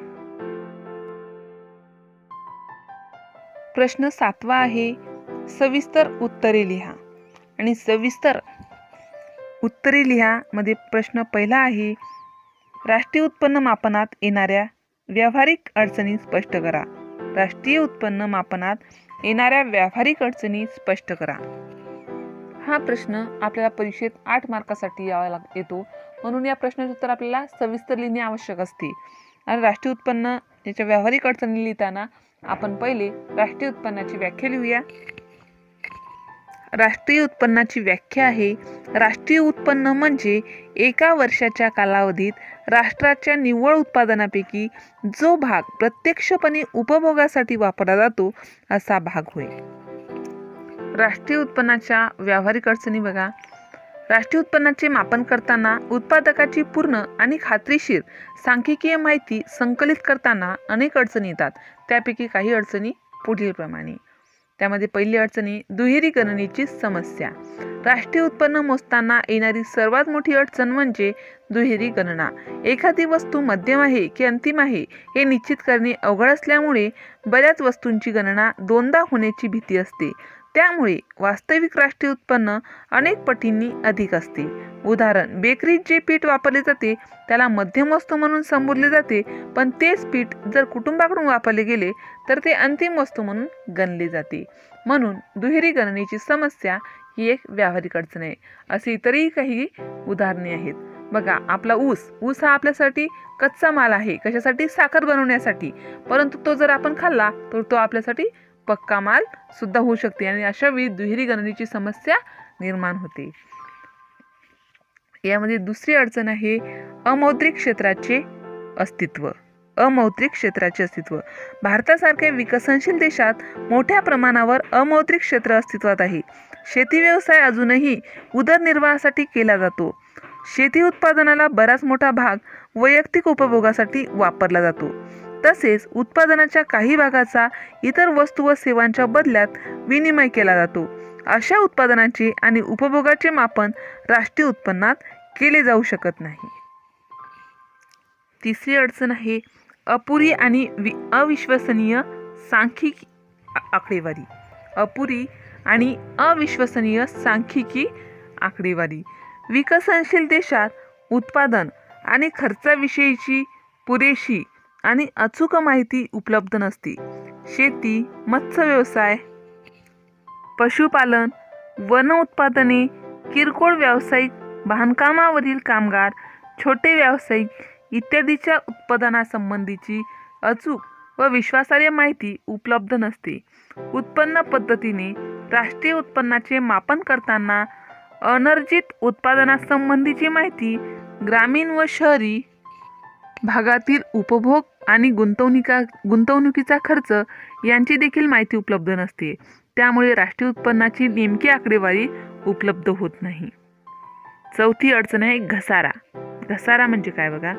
प्रश्न 7वा आहे, सविस्तर उत्तरे लिहा. आणि सविस्तर उत्तरे लिहा मध्ये प्रश्न पहिला आहे, राष्ट्रीय उत्पन्न मापनात येणाऱ्या व्यावहारिक अडचणी स्पष्ट करा. राष्ट्रीय उत्पन्न मापनात येणाऱ्या व्यावहारिक अडचणी स्पष्ट करा. हा प्रश्न आपल्याला परीक्षेत 8 मार्कासाठी येतो, म्हणून या प्रश्नाचे उत्तर आपल्याला सविस्तर लिहिणे आवश्यक असते. आणि राष्ट्रीय उत्पन्न याच्या व्यावहारिक अडचणी लिहिताना आपण पहिले राष्ट्रीय उत्पन्नाची व्याख्या लिहूया. राष्ट्रीय उत्पन्नाची व्याख्या आहे, राष्ट्रीय उत्पन्न म्हणजे एका वर्षाच्या कालावधीत राष्ट्राच्या निव्वळ उत्पादनापैकी जो भाग प्रत्यक्षपणे उपभोगासाठी वापरला जातो असा भाग होय. राष्ट्रीय उत्पन्नाच्या व्यावहारिक अडचणी बघा. राष्ट्रीय उत्पन्नाचे मापन करताना उत्पादकाची पूर्ण आणि खात्रीशीर सांख्यिकीय माहिती संकलित करताना अनेक अडचणी येतात. त्यापैकी काही अडचणी पुढीलप्रमाणे. त्यामध्ये पहिली अडचणी, दुहेरी गणनेची समस्या. राष्ट्रीय उत्पन्न मोजताना येणारी सर्वात मोठी अडचण म्हणजे दुहेरी गणना. एखादी वस्तू मध्यम आहे की अंतिम आहे हे निश्चित करणे अवघड असल्यामुळे बऱ्याच वस्तूंची गणना दोनदा होण्याची भीती असते. त्यामुळे वास्तविक राष्ट्रीय उत्पन्न अनेक पटींनी अधिक असते. उदाहरण, बेकरीत जे पीठ वापरले जाते त्याला मध्यम वस्तू म्हणून संबोधले जाते, पण तेच पीठ जर कुटुंबाकडून वापरले गेले तर ते अंतिम वस्तू म्हणून गणले जाते. म्हणून दुहेरी गणनेची समस्या ही एक व्यावहारिक अडचण आहे. असे इतरही काही उदाहरणे आहेत. बघा, आपला ऊस हा आपल्यासाठी कच्चा माल आहे, कशासाठी? साखर बनवण्यासाठी. परंतु तो जर आपण खाल्ला तर तो आपल्यासाठी पक्का माल सुद्धा होऊ शकते, आणि अशा वेळी दुहेरी गणनेची समस्या निर्माण होते. यामध्ये दुसरी अडचण आहे अमौद्रिक क्षेत्राचे अस्तित्व. अमौद्रिक क्षेत्राचे अस्तित्व. भारतासारख्या विकसनशील देशात मोठ्या प्रमाणावर अमौद्रिक क्षेत्र अस्तित्वात आहे. शेती व्यवसाय अजूनही उदरनिर्वाहासाठी केला जातो. शेती उत्पादनाला बराच मोठा भाग वैयक्तिक उपभोगासाठी वापरला जातो. तसेच उत्पादनाच्या काही भागाचा इतर वस्तू व सेवांच्या बदल्यात विनिमय केला जातो. अशा उत्पादनाचे आणि उपभोगाचे मापन राष्ट्रीय उत्पन्नात केले जाऊ शकत नाही. तिसरी अडचण आहे अपुरी आणि अविश्वसनीय सांख्यिकी आकडेवारी. अपुरी आणि अविश्वसनीय सांख्यिकी आकडेवारी. विकसनशील देशात उत्पादन आणि खर्चाविषयीची पुरेशी आणि अचूक माहिती उपलब्ध नसते. शेती, मत्स्य व्यवसाय, पशुपालन, वन उत्पादने, किरकोळ व्यावसायिक, बांधकामावरील कामगार, छोटे व्यावसायिक इत्यादीच्या उत्पादनासंबंधीची अचूक व विश्वासार्ह माहिती उपलब्ध नसते. उत्पन्न पद्धतीने राष्ट्रीय उत्पन्नाचे मापन करताना अनर्जित उत्पादनासंबंधीची माहिती ग्रामीण व शहरी भागातील उपभोग आणि गुंतवणुकीचा खर्च यांची देखील माहिती उपलब्ध नसते. त्यामुळे राष्ट्रीय उत्पन्नाची नेमकी आकडेवारी उपलब्ध होत नाही. चौथी अडचण आहे घसारा. घसारा म्हणजे काय बघा.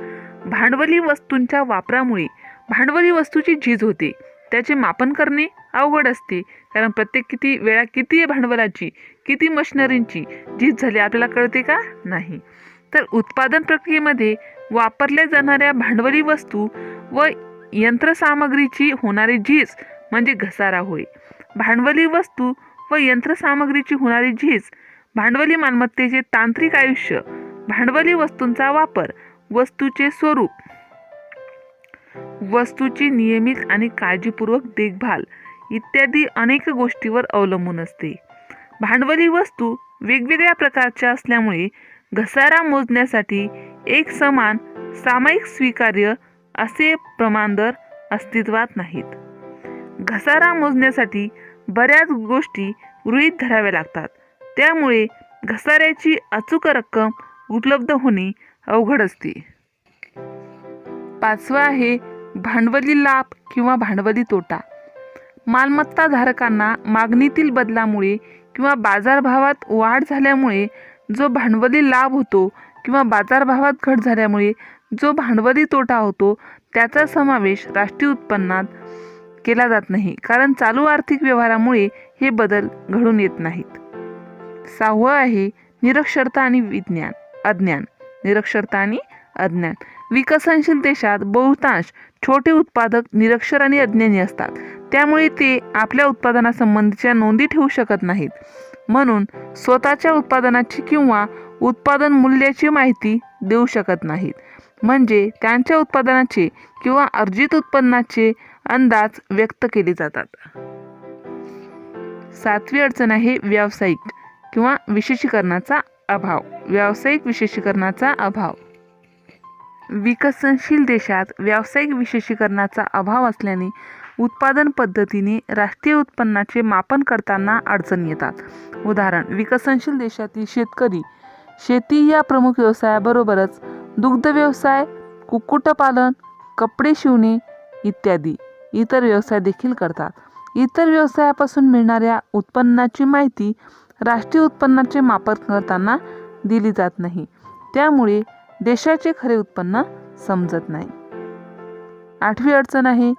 भांडवली वस्तूंच्या वापरामुळे भांडवली वस्तूची झीज होते. त्याचे मापन करणे अवघड असते, कारण किती वेळा किती भांडवलाची, किती मशिनरींची झीज झाली आपल्याला कळते का? नाही. तर उत्पादन प्रक्रियेमध्ये वापरल्या जाणाऱ्या भांडवली वस्तू व यंत्रसामग्रीची होणारी झीज म्हणजे घसारा होय. भांडवली वस्तू व यंत्रसामग्रीची होणारी झीज, भांडवली मालमत्तेचे तांत्रिक आयुष्य, भांडवली वस्तूंचा वापर, वस्तूचे स्वरूप, वस्तूची नियमित आणि काळजीपूर्वक देखभाल इत्यादी अनेक गोष्टींवर अवलंबून असते. भांडवली वस्तू वेगवेगळ्या प्रकारच्या असल्यामुळे घसारा मोजण्यासाठी एक समान सामायिक स्वीकार्य असे प्रमाणदर अस्तित्वात नाहीत. घसारा मोजण्यासाठी बऱ्याच गोष्टी गृहीत धराव्या लागतात. त्यामुळे घसाऱ्याची अचूक रक्कम उपलब्ध होणे अवघड असते. 5वा आहे भांडवली लाभ किंवा भांडवली तोटा. मालमत्ता धारकांना मागणीतील बदलामुळे किंवा बाजारभावात वाढ झाल्यामुळे जो भांडवली लाभ होतो किंवा बाजारभावात घट झाल्यामुळे जो भांडवली तोटा होतो त्याचा समावेश राष्ट्रीय उत्पन्नात केला जात नाही, कारण चालू आर्थिक व्यवहारामुळे हे बदल घडून येत नाहीत. 6वं आहे निरक्षरता आणि अज्ञान. निरक्षरता आणि अज्ञान. विकसनशील देशात बहुतांश छोटे उत्पादक निरक्षर आणि अज्ञानी असतात, त्यामुळे ते आपल्या उत्पादनासंबंधीच्या नोंदी ठेवू शकत नाहीत. म्हणून स्वतःच्या उत्पादनाची किंवा उत्पादन मूल्याची माहिती देऊ शकत नाहीत. म्हणजे त्यांच्या उत्पादनाचे किंवा अर्जित उत्पन्नाचे अंदाज व्यक्त केले जातात. 7वी अडचण आहे व्यावसायिक किंवा विशेषीकरणाचा अभाव. व्यावसायिक विशेषीकरणाचा अभाव. विकसनशील देशात व्यावसायिक विशेषीकरणाचा अभाव असल्याने उत्पादन पद्धतीने राष्ट्रीय उत्पन्नाचे मापन करताना अडचणी येतात. उदाहरण, विकसनशील देशातील शेतकरी शेती या प्रमुख व्यवसायाबरोबरच दुग्ध व्यवसाय, कुक्कुटपालन, कपडे शिवणे इत्यादी इतर व्यवसाय देखील करतात. इतर व्यवसायापासून मिळणाऱ्या उत्पन्नाची माहिती राष्ट्रीय उत्पन्नाचे मापन करताना दिली जात नाही, त्यामुळे देशाचे खरे उत्पन्न समजत नाही. 8वी अडचण आहे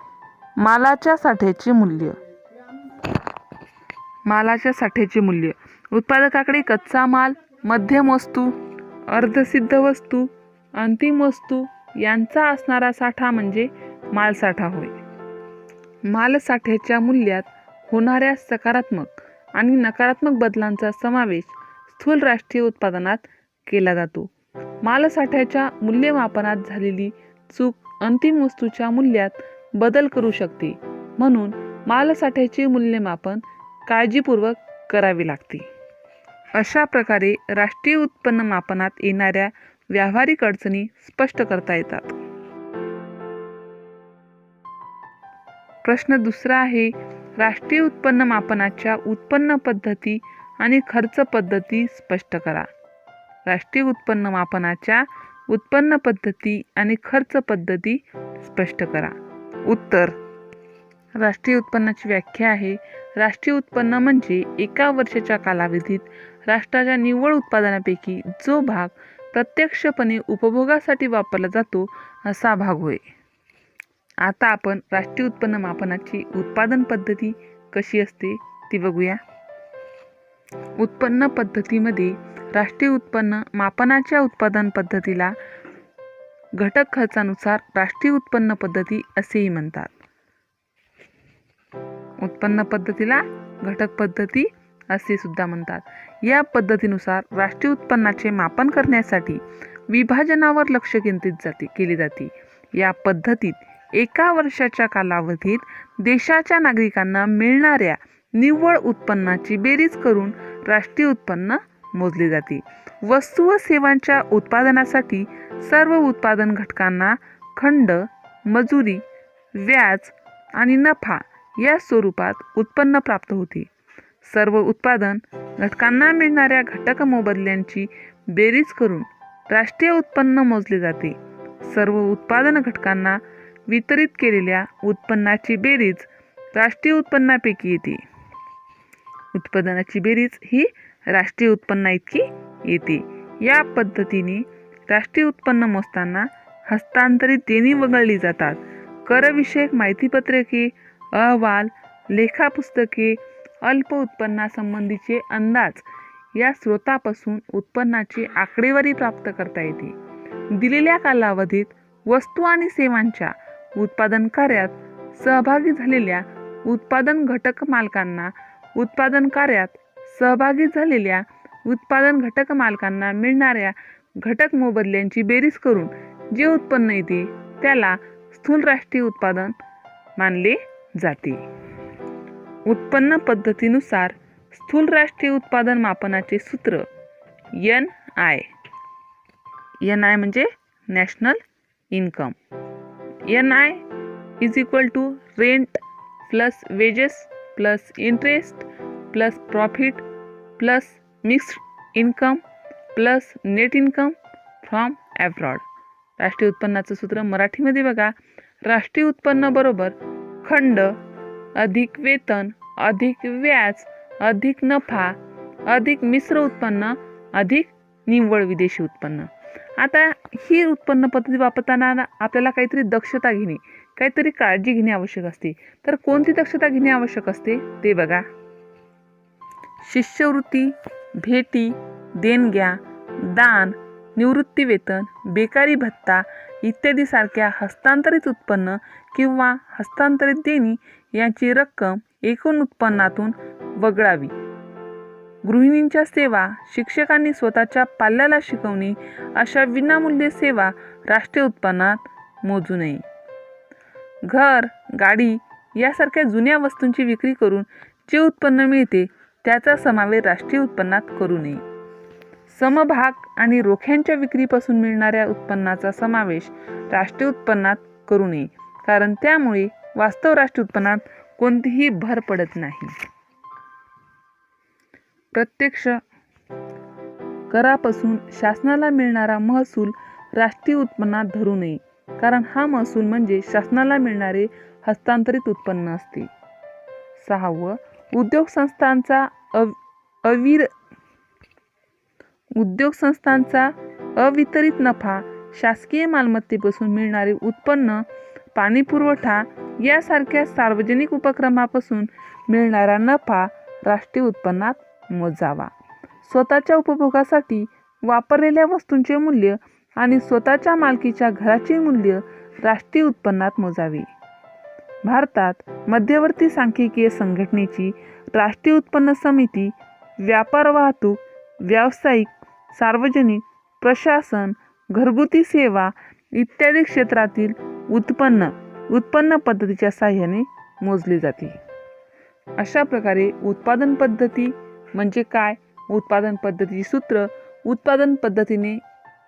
मालाच्या साठ्याचे मूल्य. मालाच्या साठ्याचे मूल्य. उत्पादकाकडे कच्चा माल, मध्यम वस्तू, अर्धसिद्ध वस्तू, अंतिम वस्तू यांचा असणारा साठा म्हणजे मालसाठा होय. मालसाठ्याच्या मूल्यात होणाऱ्या सकारात्मक आणि नकारात्मक बदलांचा समावेश स्थूल राष्ट्रीय उत्पादनात केला जातो. मालसाठ्याच्या मूल्यमापनात झालेली चूक अंतिम वस्तूच्या मूल्यात बदल करू शकते, म्हणून मालसाठ्याचे मूल्यमापन काळजीपूर्वक करावे लागते. अशा प्रकारे राष्ट्रीय उत्पन्न मापनात येणाऱ्या व्यावहारिक अडचणी स्पष्ट करता येतात. प्रश्न 2 आहे राष्ट्रीय उत्पन्न मापनाच्या उत्पन्न पद्धती आणि खर्च पद्धती स्पष्ट करा. राष्ट्रीय उत्पन्न मापनाच्या उत्पन्न पद्धती आणि खर्च पद्धती स्पष्ट करा. उत्तर, राष्ट्रीय उत्पन्नाची व्याख्या आहे राष्ट्रीय उत्पन्न म्हणजे एका वर्षाच्या कालावधीत राष्ट्राच्या निव्वळ उत्पादनापैकी जो भाग प्रत्यक्षपणे उपभोगासाठी वापरला जातो असा भाग होय. आता आपण राष्ट्रीय उत्पन्न मापनाची उत्पादन पद्धती कशी असते ती बघूया. उत्पन्न पद्धतीमध्ये राष्ट्रीय उत्पन्न मापनाच्या उत्पादन पद्धतीला घटक खर्चानुसार राष्ट्रीय उत्पन्न पद्धती असेही म्हणतात. उत्पन्न पद्धतीला घटक पद्धती असे सुद्धा म्हणतात. या पद्धतीनुसार राष्ट्रीय उत्पन्नाचे मापन करण्यासाठी विभाजनावर लक्ष केंद्रित केले जाते. या पद्धतीत एका वर्षाच्या कालावधीत देशाच्या नागरिकांना मिळणाऱ्या निव्वळ उत्पन्नाची बेरीज करून राष्ट्रीय उत्पन्न मोजले जाते. वस्तू व सेवांच्या उत्पादनासाठी सर्व उत्पादन घटकांना खंड, मजुरी, व्याज आणि नफा या स्वरूपात उत्पन्न प्राप्त होते. सर्व उत्पादन घटकांना मिळणाऱ्या घटक मोबदल्यांची बेरीज करून राष्ट्रीय उत्पन्न मोजले जाते. सर्व उत्पादन घटकांना वितरित केलेल्या उत्पन्नाची बेरीज राष्ट्रीय उत्पन्नापैकी येते. उत्पादनाची बेरीज ही राष्ट्रीय उत्पन्ना इतकी येते. या पद्धतीने राष्ट्रीय उत्पन्न मोजताना हस्तांतरित देणी वगळली जातात. करविषयक माहितीपत्रके, अहवाल, लेखापुस्तके, अल्प उत्पन्नासंबंधीचे अंदाज या स्रोतापासून उत्पन्नाची आकडेवारी प्राप्त करता येते. दिलेल्या कालावधीत वस्तू आणि सेवांच्या उत्पादन कार्यात सहभागी झालेल्या उत्पादन घटक मालकांना उत्पादन कार्यात सहभागी झालेल्या उत्पादन घटक मालकांना मिळणाऱ्या घटक मोबदल्यांची बेरीज करून जे उत्पन्न येते त्याला स्थूल राष्ट्रीय उत्पादन मानले जाते. उत्पन्न पद्धतीनुसार स्थूल राष्ट्रीय उत्पादन मापनाचे सूत्र NI. NI म्हणजे national income. NI is equal to rent plus wages plus interest plus profit plus mixed income plus net income from abroad. राष्ट्रीय उत्पन्नाचं सूत्र मराठीमध्ये बघा, राष्ट्रीय उत्पन्न बरोबर खंड अधिक वेतन अधिक व्याज अधिक नफा अधिक मिश्र उत्पन्न अधिक निव्वळ विदेशी उत्पन्न. आता ही उत्पन्न पद्धती वापरताना आपल्याला काहीतरी दक्षता घेणे, काहीतरी काळजी घेणे आवश्यक असते. तर कोणती दक्षता घेणे आवश्यक असते ते बघा. शिष्यवृत्ती, भेटी, देणग्या, दान, निवृत्ती वेतन, बेकारी भत्ता इत्यादी सारख्या हस्तांतरित उत्पन्न किंवा हस्तांतरित देणी यांची रक्कम एकूण उत्पन्नातून वगळावी. गृहिणींच्या सेवा, शिक्षकांनी स्वतःच्या पाल्याला शिकवणे अशा विनामूल्य सेवा राष्ट्रीय उत्पन्नात मोजू नये. घर, गाडी यासारख्या जुन्या वस्तूंची विक्री करून जे उत्पन्न मिळते त्याचा समावेश राष्ट्रीय उत्पन्नात करू नये. समभाग आणि रोख्यांच्या विक्रीपासून मिळणाऱ्या उत्पन्नाचा समावेश राष्ट्रीय उत्पन्नात करू नये, कारण त्यामुळे वास्तव राष्ट्रीय उत्पन्नात कोणतीही भर पडत नाही. प्रत्यक्ष करापासून शासनाला मिळणारा महसूल राष्ट्रीय उत्पन्नात धरू नये, कारण हा महसूल म्हणजे शासनाला मिळणारे हस्तांतरित उत्पन्न असते. 6. उद्योग संस्थांचा अवितरित नफा, शासकीय मालमत्तेपासून मिळणारे उत्पन्न, पाणीपुरवठा यासारख्या सार्वजनिक उपक्रमापासून मिळणारा नफा राष्ट्रीय उत्पन्नात मोजावा. स्वतःच्या उपभोगासाठी वापरलेल्या वस्तूंचे मूल्य आणि स्वतःच्या मालकीच्या घराचे मूल्य राष्ट्रीय उत्पन्नात मोजावे. भारतात मध्यवर्ती सांख्यिकीय संघटनेची राष्ट्रीय उत्पन्न समिती व्यापार, वाहतूक, व्यावसायिक, सार्वजनिक, प्रशासन, घरगुती सेवा इत्यादी क्षेत्रातील उत्पन्न पद्धतीच्या साहाय्याने मोजले जाते. अशा प्रकारे उत्पादन पद्धती म्हणजे काय, उत्पादन पद्धतीची सूत्र, उत्पादन पद्धतीने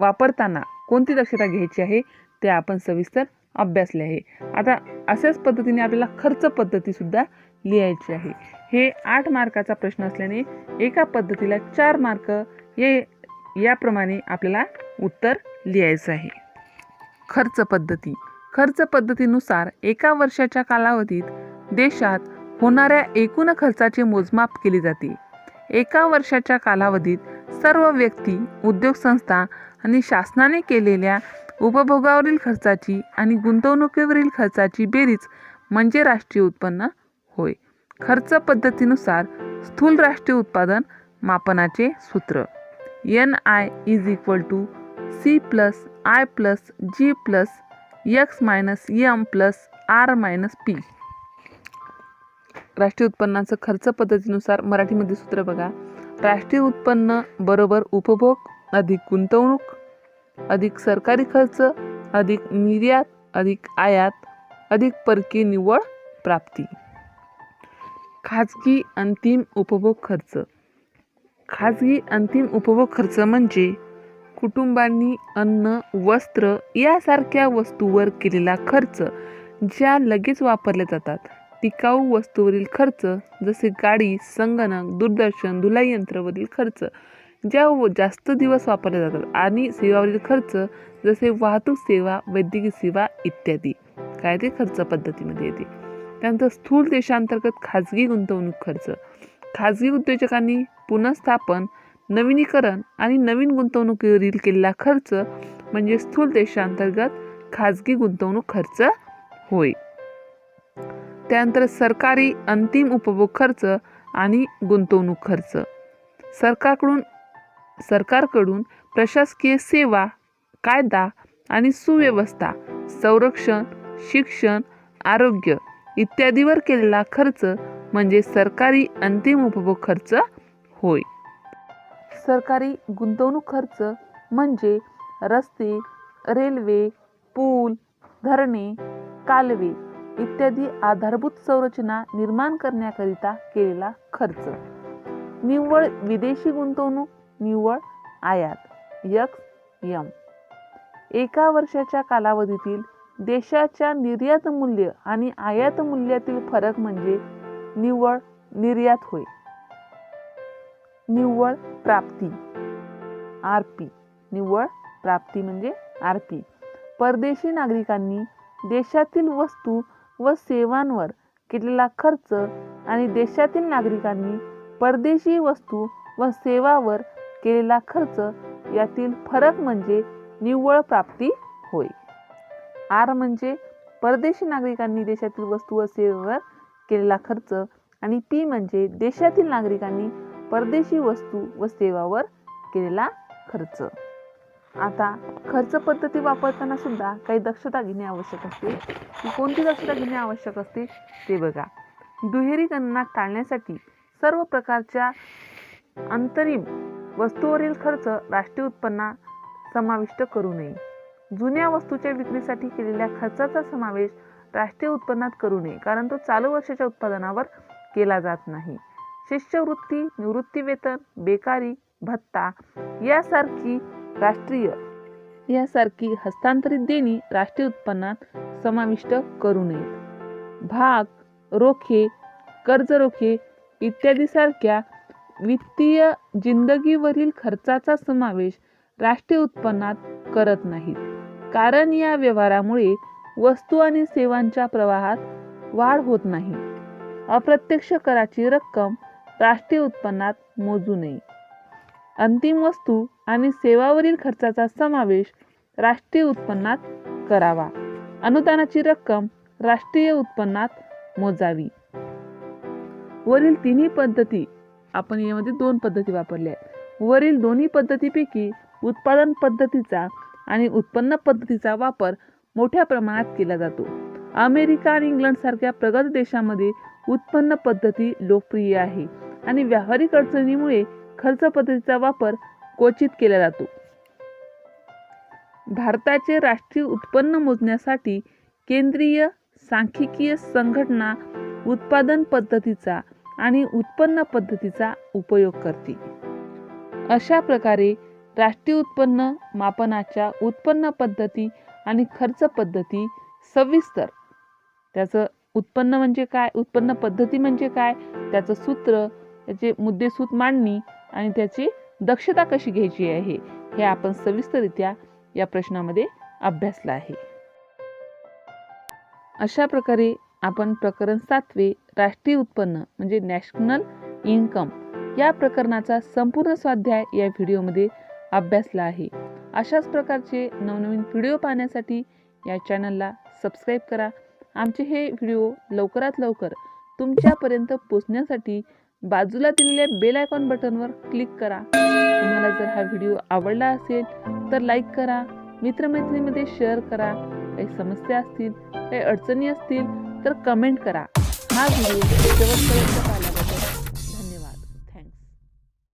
वापरताना कोणती दक्षता घ्यायची आहे ते आपण सविस्तर अभ्यासले आहे. आता अशाच पद्धतीने आपल्याला खर्च पद्धती सुद्धा लिहायची आहे. हे 8 मार्काचा प्रश्न असल्याने एका पद्धतीला 4 मार्क याप्रमाणे आपल्याला उत्तर लिहायचं आहे. खर्च पद्धती. खर्च पद्धतीनुसार एका वर्षाच्या कालावधीत देशात होणाऱ्या एकूण खर्चाचे मोजमाप केले जाते. एका वर्षाच्या कालावधीत सर्व व्यक्ती, उद्योग संस्था आणि शासनाने केलेल्या उपभोगावरील खर्चाची आणि गुंतवणुकीवरील खर्चाची बेरीज म्हणजे राष्ट्रीय उत्पन्न होय. खर्च पद्धतीनुसार स्थूल राष्ट्रीय उत्पादन मापनाचे सूत्र NI = C + I + G + X - M + R - P. राष्ट्रीय उत्पन्नाचं खर्च पद्धतीनुसार मराठीमध्ये सूत्र बघा. राष्ट्रीय उत्पन्न बरोबर उपभोग अधिक गुंतवणूक अधिक सरकारी खर्च अधिक निर्यात अधिक आयात अधिक परकीय निव्वळ प्राप्ती. खाजगी अंतिम उपभोग खर्च. खाजगी अंतिम उपभोग खर्च म्हणजे कुटुंबांनी अन्न, वस्त्र यासारख्या वस्तूवर केलेला खर्च, ज्या लगेच वापरल्या जातात. टिकाऊ वस्तूवरील खर्च जसे गाडी, संगणक, दूरदर्शन, धुलाई यंत्रावरील खर्च, ज्या जास्त दिवस वापरल्या जातात. आणि सेवावरील खर्च जसे वाहतूक सेवा, वैद्यकीय सेवा इत्यादी काय ते खर्च पद्धतीमध्ये येते. त्यानंतर स्थूल देशांतर्गत खाजगी गुंतवणूक खर्च. खाजगी उद्योजकांनी पुनर्स्थापन, नवीनीकरण आणि नवीन गुंतवणुकीवरील केलेला खर्च म्हणजे स्थूल देशांतर्गत खाजगी गुंतवणूक खर्च होय. त्यानंतर सरकारी अंतिम उपभोग खर्च आणि गुंतवणूक खर्च. सरकारकडून प्रशासकीय सेवा, कायदा आणि सुव्यवस्था, संरक्षण, शिक्षण, आरोग्य इत्यादीवर केलेला खर्च म्हणजे सरकारी अंतिम उपभोग खर्च होय. सरकारी गुंतवणूक खर्च म्हणजे रस्ते, रेल्वे, पूल, धरणे, कालवे इत्यादी आधारभूत संरचना निर्माण करण्याकरिता केलेला खर्च. निव्वळ विदेशी गुंतवणूक, निव्वळ आयात XM. एका वर्षाच्या कालावधीतील देशाच्या निर्यात मूल्य आणि आयात मूल्यातील फरक म्हणजे निव्वळ निर्यात होय. निव्वळ प्राप्ती. RP, निव्वळ प्राप्ती म्हणजे RP. परदेशी नागरिकांनी देशातील वस्तू व सेवांवर केलेला खर्च आणि देशातील नागरिकांनी परदेशी वस्तू व सेवावर केलेला खर्च यातील फरक म्हणजे निव्वळ प्राप्ती होय. R म्हणजे परदेशी नागरिकांनी देशातील वस्तू व सेवेवर केलेला खर्च आणि P म्हणजे देशातील नागरिकांनी परदेशी वस्तू व सेवावर केलेला खर्च. आता खर्च पद्धती वापरताना सुद्धा काही दक्षता घेणे आवश्यक असते. ती कोणती दक्षता घेणे आवश्यक असते ते बघा. दुहेरी गणना टाळण्यासाठी सर्व प्रकारच्या अंतरिम वस्तूवरील खर्च राष्ट्रीय उत्पन्नात समाविष्ट करू नये. जुन्या वस्तूच्या विक्रीसाठी केलेल्या खर्चाचा समावेश राष्ट्रीय उत्पन्नात करू नये, कारण तो चालू वर्षाच्या उत्पादनावर केला जात नाही. शिष्यवृत्ती, निवृत्ती वेतन, बेकारी भत्ता यासारखी हस्तांतरित देणी राष्ट्रीय उत्पन्नात समाविष्ट करू नयेत. भाग, रोखे, कर्ज रोखे इत्यादी सारख्या वित्तीय जिंदगीवरील खर्चाचा समावेश राष्ट्रीय उत्पन्नात करत नाहीत, कारण या व्यवहारामुळे वस्तू आणि सेवांच्या प्रवाहात वाढ होत नाही. अप्रत्यक्ष कराची रक्कम राष्ट्रीय उत्पन्नात मोजू नये. अंतिम वस्तू आणि सेवावरील खर्चाचा समावेश राष्ट्रीय उत्पन्नात करावा. अनुदानाची रक्कम राष्ट्रीय उत्पन्नात मोजावी. वरील तिन्ही पद्धती आपण यामध्ये 2 पद्धती वापरल्या आहेत. वरील दोन्ही पद्धतीपैकी उत्पादन पद्धतीचा आणि उत्पन्न पद्धतीचा वापर मोठ्या प्रमाणात केला जातो. अमेरिका आणि इंग्लंड सारख्या प्रगत देशांमध्ये उत्पन्न पद्धती लोकप्रिय आहे आणि व्यावहारिक अडचणीमुळे खर्च पद्धतीचा वापर क्वचित केला जातो. भारताचे राष्ट्रीय उत्पन्न मोजण्यासाठी केंद्रीय सांख्यिकीय संघटना उत्पादन पद्धतीचा आणि उत्पन्न पद्धतीचा उपयोग करते. अशा प्रकारे राष्ट्रीय उत्पन्न मापनाच्या उत्पन्न पद्धती आणि खर्च पद्धती सविस्तर, त्याचं उत्पन्न म्हणजे काय, उत्पन्न पद्धती म्हणजे काय, त्याचं सूत्र, त्याचे मुद्देसूद मांडणी आणि त्याची दक्षता कशी घ्यायची आहे हे आपण सविस्तररित्या या प्रश्नामध्ये अभ्यासलं आहे. अशा प्रकारे आपण प्रकरण 7 राष्ट्रीय उत्पन्न म्हणजे नॅशनल इन्कम या प्रकरणाचा संपूर्ण स्वाध्याय या व्हिडिओमध्ये अभ्यासला आहे. अशाच प्रकारचे नवनवीन व्हिडिओ पाहण्यासाठी या चॅनलला सबस्क्राईब करा. आमचे हे व्हिडिओ लवकरात लवकर तुमच्यापर्यंत पोहोचण्यासाठी बाजूला दिलेल्या बेल आयकॉन बटनवर क्लिक करा. तुम्हाला जर हा व्हिडिओ आवडला असेल तर लाईक करा, मित्रमैत्रिणींमध्ये शेअर करा. काही समस्या असतील, काही अडचणी असतील तर कमेंट करा. हा व्हिडिओ शेवटपर्यंत